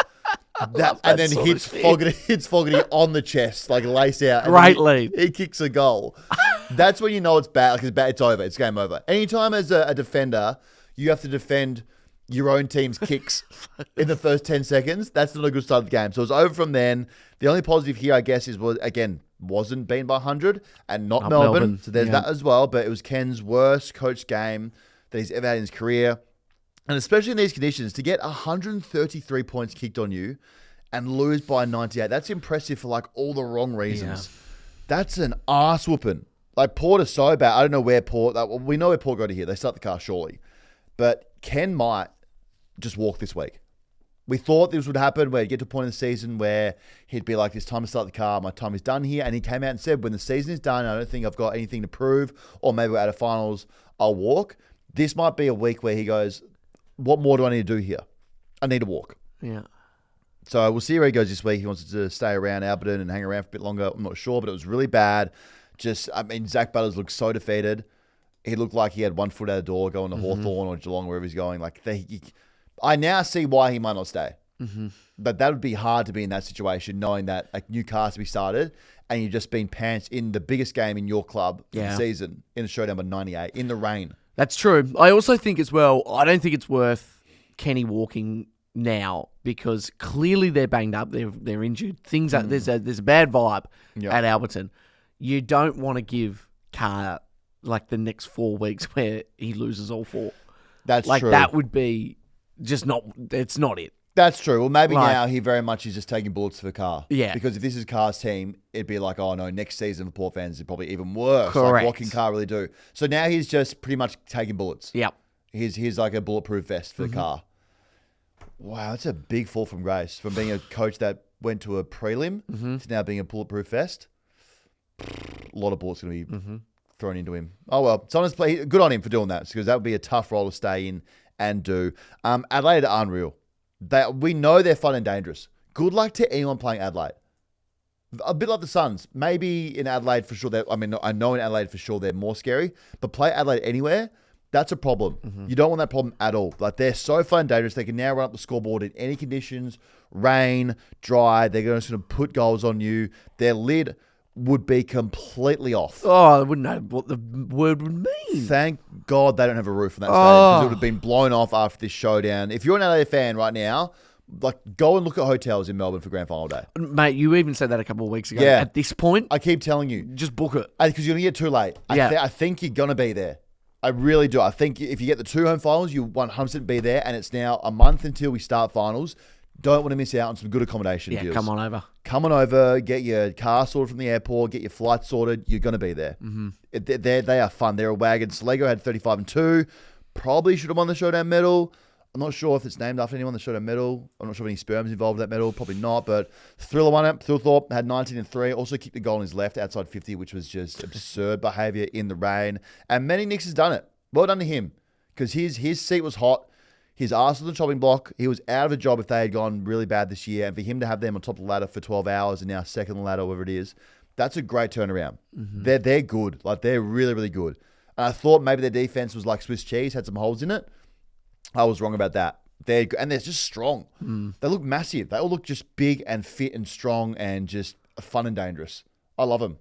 and then hits Fogarty on the chest, like lace out. Great lead. He kicks a goal. That's when you know it's bad. Like it's bad. It's over. It's game over. Anytime as a defender, you have to defend your own team's kicks in the first 10 seconds. That's not a good start of the game. So it's over from then. The only positive here, I guess, is wasn't beaten by 100 and not Melbourne. So there's that as well. But it was Ken's worst coach game that he's ever had in his career. And especially in these conditions, to get 133 points kicked on you and lose by 98, that's impressive for like all the wrong reasons. Yeah. That's an arse whooping. Like Port is so bad. I don't know where Port, we know where Port go to here. They start the car surely. But Ken might just walk this week. We thought this would happen where he'd get to a point in the season where he'd be like, it's time to start the car. My time is done here. And he came out and said, when the season is done, I don't think I've got anything to prove, or maybe we're out of finals, I'll walk. This might be a week where he goes, what more do I need to do here? I need to walk. Yeah. So we'll see where he goes this week. He wants to stay around Alberton and hang around for a bit longer. I'm not sure, but it was really bad. Zach Butters looked so defeated. He looked like he had one foot out the door going to Hawthorn or Geelong, wherever he's going. I now see why he might not stay. Mm-hmm. But that would be hard to be in that situation, knowing that a new car's to be started and you've just been pants in the biggest game in your club for the season in a showdown by 98 in the rain. That's true. I also think as well, I don't think it's worth Kenny walking now because clearly they're banged up, they're injured. There's a bad vibe at Alberton. You don't want to give Carr like the next 4 weeks where he loses all 4. That's like true. That would be just not. It's not it. That's true. Well, maybe now he very much is just taking bullets for Carr. Yeah. Because if this is Carr's team, it'd be like, oh no, next season for Port fans is probably even worse. Correct. Like, what can Carr really do? So now he's just pretty much taking bullets. Yep. He's like a bulletproof vest for Carr. Wow, that's a big fall from grace. From being a coach that went to a prelim to now being a bulletproof vest. A lot of bullets going to be thrown into him. Oh well, someone's play. Good on him for doing that because that would be a tough role to stay in and do. Adelaide are unreal. We know they're fun and dangerous. Good luck to anyone playing Adelaide. A bit like the Suns. Maybe in Adelaide for sure. I know in Adelaide for sure they're more scary. But play Adelaide anywhere, that's a problem. You don't want that problem at all. Like they're so fun and dangerous. They can now run up the scoreboard in any conditions. Rain, dry. They're going to sort of put goals on you. Their lid would be completely off. Oh, I wouldn't know what the word would mean. Thank God they don't have a roof on that stadium because it would have been blown off after this showdown. If you're an LA fan right now, like go and look at hotels in Melbourne for Grand Final Day. Mate, you even said that a couple of weeks ago. Yeah. At this point, I keep telling you. just book it. Because you're going to get too late. I think you're going to be there. I really do. I think if you get the 2 home finals, you 100% be there. And it's now a month until we start finals. Don't want to miss out on some good accommodation deals. Come on over. Come on over, get your car sorted from the airport, get your flight sorted. You're going to be there. They are fun. They're a wagon. Slego had 35-2. Probably should have won the Showdown medal. I'm not sure if it's named after anyone, the Showdown medal. I'm not sure if any sperm's involved with that medal. Probably not, but Thriller won it. Thilthorpe had 19-3. Also kicked the goal on his left outside 50, which was just absurd behaviour in the rain. And Manny Nix has done it. Well done to him because his seat was hot. His arse was on the chopping block. He was out of a job if they had gone really bad this year. And for him to have them on top of the ladder for 12 hours and now second on the ladder, whatever it is, that's a great turnaround. They're good. Like, they're really, really good. And I thought maybe their defense was like Swiss cheese, had some holes in it. I was wrong about that. They're just strong. They look massive. They all look just big and fit and strong and just fun and dangerous. I love them.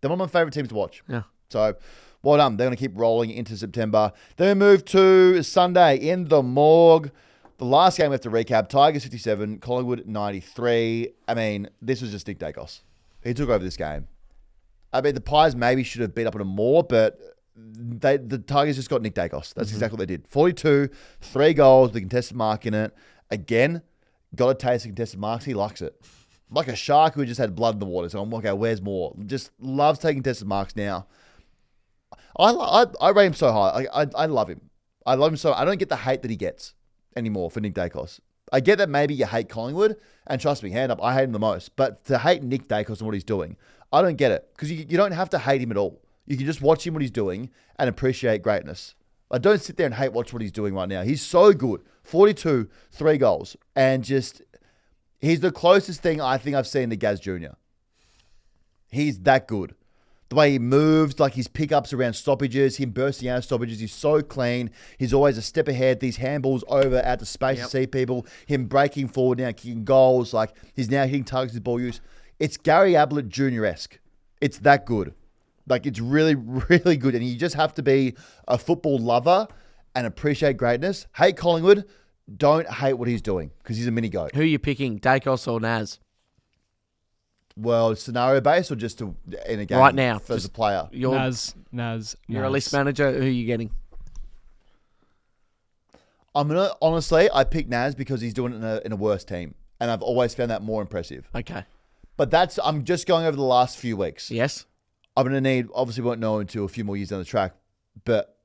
They're one of my favourite teams to watch. Yeah. So, well done. They're going to keep rolling into September. Then we move to Sunday in the morgue. The last game we have to recap, Tigers 57, Collingwood 93. I mean, this was just Nick Dacos. He took over this game. I mean, the Pies maybe should have beat up on him more, but the Tigers just got Nick Dacos. That's exactly what they did. 42, 3 goals, the contested mark in it. Again, got a taste of contested marks. He likes it. Like a shark who just had blood in the water. So I'm like, okay, where's more? Just loves taking contested marks now. I rate him so high. I love him. I love him so. I don't get the hate that he gets anymore for Nick Dacos. I get that maybe you hate Collingwood, and trust me, hand up, I hate him the most. But to hate Nick Dacos and what he's doing, I don't get it because you don't have to hate him at all. You can just watch him what he's doing and appreciate greatness. I don't sit there and watch what he's doing right now. He's so good. 42, 3 goals, and just he's the closest thing I think I've seen to Gaz Jr. He's that good. The way he moves, like his pickups around stoppages, him bursting out of stoppages, he's so clean. He's always a step ahead. These handballs over out to space to see people. Him breaking forward now, kicking goals. Like he's now hitting targets with ball use. It's Gary Ablett Jr.-esque. It's that good. Like, it's really, really good. And you just have to be a football lover and appreciate greatness. Hate Collingwood. Don't hate what he's doing because he's a mini goat. Who are you picking, Dacos or Naz? Well, scenario based or just in a game Right now, as a player? You're a list manager. Who are you getting? Honestly, I pick Naz because he's doing it in a worse team. And I've always found that more impressive. Okay. But I'm just going over the last few weeks. Yes. I'm going to need, obviously won't know until a few more years down the track, but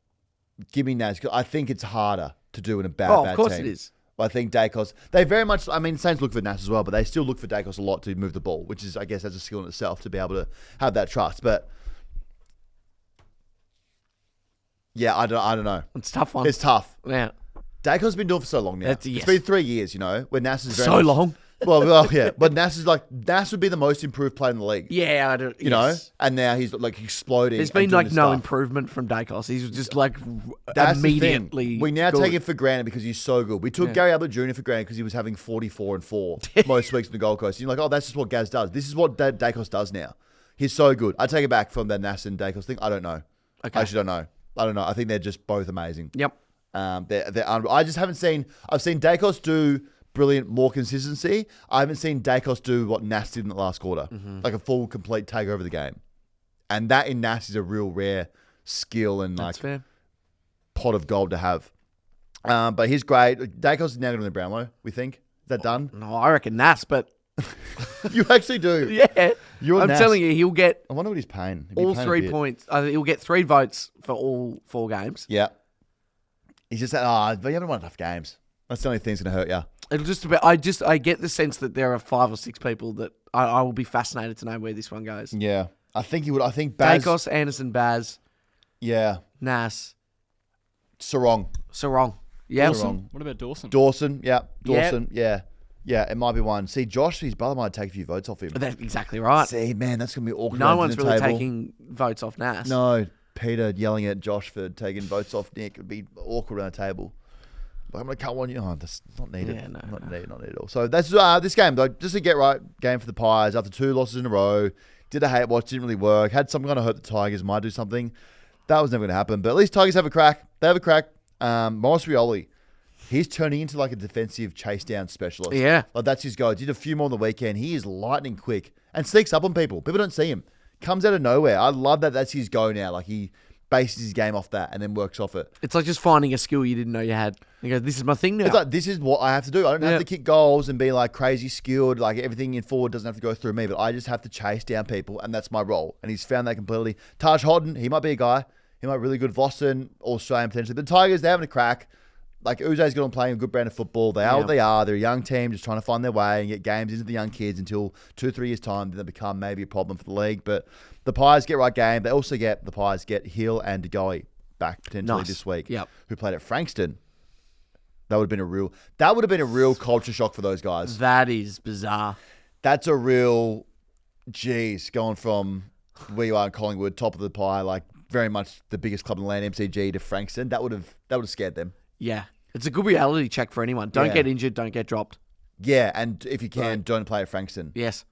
give me Naz. I think it's harder to do in a bad team. Of course it is. I think Dacos, they very much, Saints look for Naz as well, but they still look for Dacos a lot to move the ball, which is, I guess, that's a skill in itself to be able to have that trust. But yeah, I don't know. It's a tough one. It's tough. Yeah. Dacos has been doing it for so long now. Yes. It's been 3 years, when Nas is very So much, long. Well, yeah, but Nas would be the most improved player in the league. Yeah, I do. You know, and now he's like exploding. There's and been doing like this no stuff. improvement from Dacos. He's just like That's the immediately. thing. We now good. take it for granted because he's so good. We took Gary Ablett Jr. for granted because he was having 44 and 4 most weeks in the Gold Coast. And you're like, oh, that's just what Gaz does. This is what Dacos does now. He's so good. I take it back from the Nas and Dacos thing. I don't know. Okay. I actually don't know. I don't know. I think they're just both amazing. Yep. I just haven't seen. I've seen Dacos do brilliant, more consistency. I haven't seen Dacos do what Nas did in the last quarter, like a full, complete takeover of the game. And that in Nas is a real rare skill and That's fair. pot of gold to have. But he's great. Dacos is now going to win the Brownlow. We think is that done? No, I reckon Nas, but You actually do. yeah, You're I'm Nas. telling you, he'll get I wonder what he's paying. He'd be all paying a 3 bit. points. I think he'll get 3 votes for all 4 games. Yeah. He's just but you haven't won enough games. That's the only thing that's going to hurt you. It'll just about. I get the sense that there are 5 or 6 people that I will be fascinated to know where this one goes. Yeah. I think he would. I think Baz. Dacos, Anderson, Baz, Yeah. Nas, Sarong. Sarong. Yeah. Sarong. What about Dawson? Dawson. Yeah. Dawson. Yeah. Yeah. It might be one. See, Josh, his brother might take a few votes off him. That's exactly right. See, man, that's going to be awkward. No around one's dinner really table. taking votes off Nas. No. Peter yelling at Josh for taking votes off Nick would be awkward around the table. But I'm going to cut one. Oh, that's not needed. Yeah, no, not needed at all. So that's this game, though. Just a get-right game for the Pies after 2 losses in a row. Did a hate watch, didn't really work. Had some kind of hope the Tigers might do something. That was never going to happen. But at least Tigers have a crack. They have a crack. Morris Rioli, he's turning into like a defensive chase-down specialist. Yeah. Like that's his go. Did a few more on the weekend. He is lightning quick and sneaks up on people. People don't see him. Comes out of nowhere. I love that that's his go now. Like he bases his game off that and then works off it. It's like just finding a skill you didn't know you had. You go, this is my thing now. It's like, this is what I have to do. I don't have to kick goals and be like crazy skilled. Like everything in forward doesn't have to go through me, but I just have to chase down people and that's my role. And he's found that completely. Taj Hodden, he might be a guy. He might be really good. Vossen, Australian potentially. But the Tigers, they're having a crack. Like Uze's got on playing a good brand of football. They are what they are. They're a young team just trying to find their way and get games into the young kids until 2-3 years time. Then they become maybe a problem for the league. But the Pies get right game. They also get Hill and DeGoey back potentially this week. Yep. Who played at Frankston. That would have been a real culture shock for those guys. That is bizarre. That's a real, geez, going from where you are in Collingwood, top of the pie, like very much the biggest club in the land, MCG, to Frankston. That would have scared them. Yeah. It's a good reality check for anyone. Don't Yeah. get injured. Don't get dropped. Yeah, and if you can, don't play at Frankston. Yes.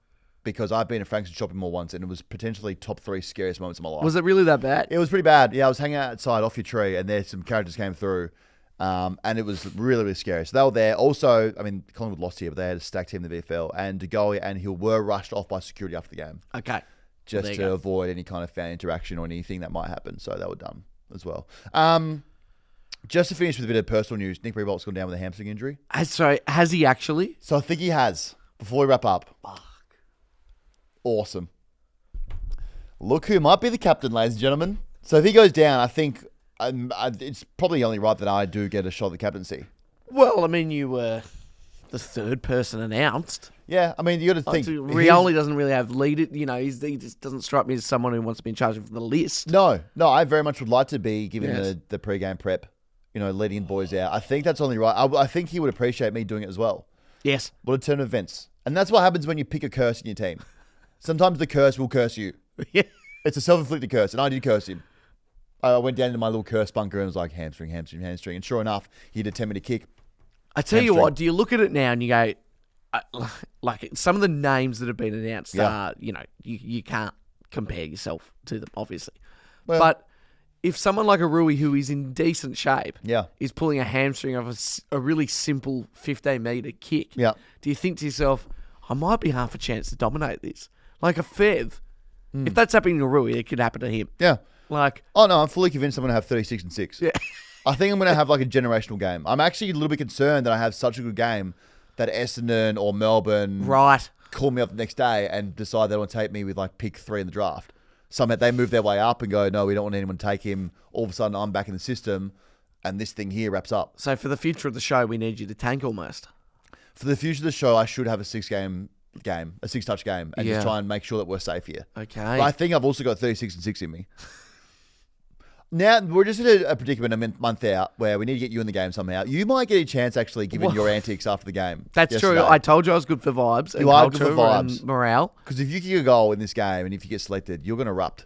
Because I've been at Frankston shopping mall once and it was potentially top 3 scariest moments of my life. Was it really that bad? It was pretty bad. Yeah, I was hanging outside off your tree and there some characters came through and it was really, really scary. So they were there. Also, Collingwood lost here, but they had a stacked team in the VFL and DeGoey and Hill were rushed off by security after the game. Okay. Just to avoid any kind of fan interaction or anything that might happen. So they were done as well. Just to finish with a bit of personal news, Nick Rebolt's gone down with a hamstring injury. Sorry, has he actually? So I think he has. Before we wrap up. Fuck. Awesome. Look who might be the captain, ladies and gentlemen. So if he goes down, I think it's probably only right that I do get a shot at the captaincy. Well, you were the 3rd person announced. Yeah, you got to think. Rioli doesn't really have lead it. He just doesn't strike me as someone who wants to be in charge of the list. No, I very much would like to be given the pre-game prep, leading boys out. I think that's only right. I think he would appreciate me doing it as well. Yes. What a turn of events. And that's what happens when you pick a curse in your team. Sometimes the curse will curse you. Yeah. It's a self-inflicted curse, and I did curse him. I went down into my little curse bunker and was like, hamstring. And sure enough, he did a 10-meter kick. I tell you what, do you look at it now and you go, like some of the names that have been announced are, you can't compare yourself to them, obviously. Well- But if someone like a Rui, who is in decent shape, Yeah. is pulling a hamstring of a really simple 15-metre kick, Yeah. do you think to yourself, I might be half a chance to dominate this? Like a Fev. If that's happening to Rui, it could happen to him. Yeah. Like, Oh, no, I'm fully convinced I'm going to have 36 and 6. yeah. I think I'm going to have like a generational game. I'm actually a little bit concerned that I have such a good game that Essendon or Melbourne Right. call me up the next day and decide they want to take me with like pick 3 in the draft. Somehow they move their way up and go, no, we don't want anyone to take him. All of a sudden, I'm back in the system, and this thing here wraps up. So for the future of the show, we need you to tank almost. For the future of the show, I should have a 6-touch game, and Yeah. just try and make sure that we're safe here. Okay. But I think I've also got 36 and 6 in me. Now, we're just in a predicament a month out where we need to get you in the game somehow. You might get a chance, actually, given your antics after the game. That's true. yesterday. I told you I was good for vibes and You are good for culture and vibes. morale. Because if you kick a goal in this game and if you get selected, you're going to erupt.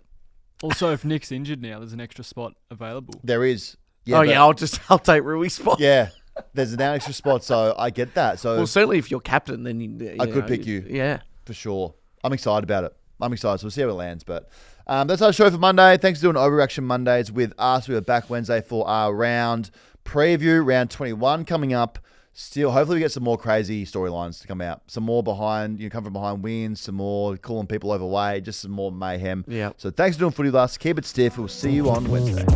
Also, if Nick's injured now, there's an extra spot available. There is. I'll take Rui's spot. Yeah. There's an extra spot, so I get that. So Well, certainly if you're captain, then you I could pick you. Yeah. for sure. I'm excited about it. I'm excited. So we'll see how it lands. But that's our show for Monday. Thanks for doing Overreaction Mondays with us. We are back Wednesday for our round preview, round 21 coming up. Still, hopefully we get some more crazy storylines to come out. Some more come from behind wins, some more calling people overweight, just some more mayhem. Yeah. So thanks for doing footy with us. Keep it stiff. We'll see you on Wednesday.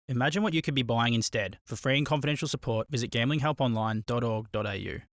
Imagine what you could be buying instead. For free and confidential support, visit gamblinghelponline.org.au.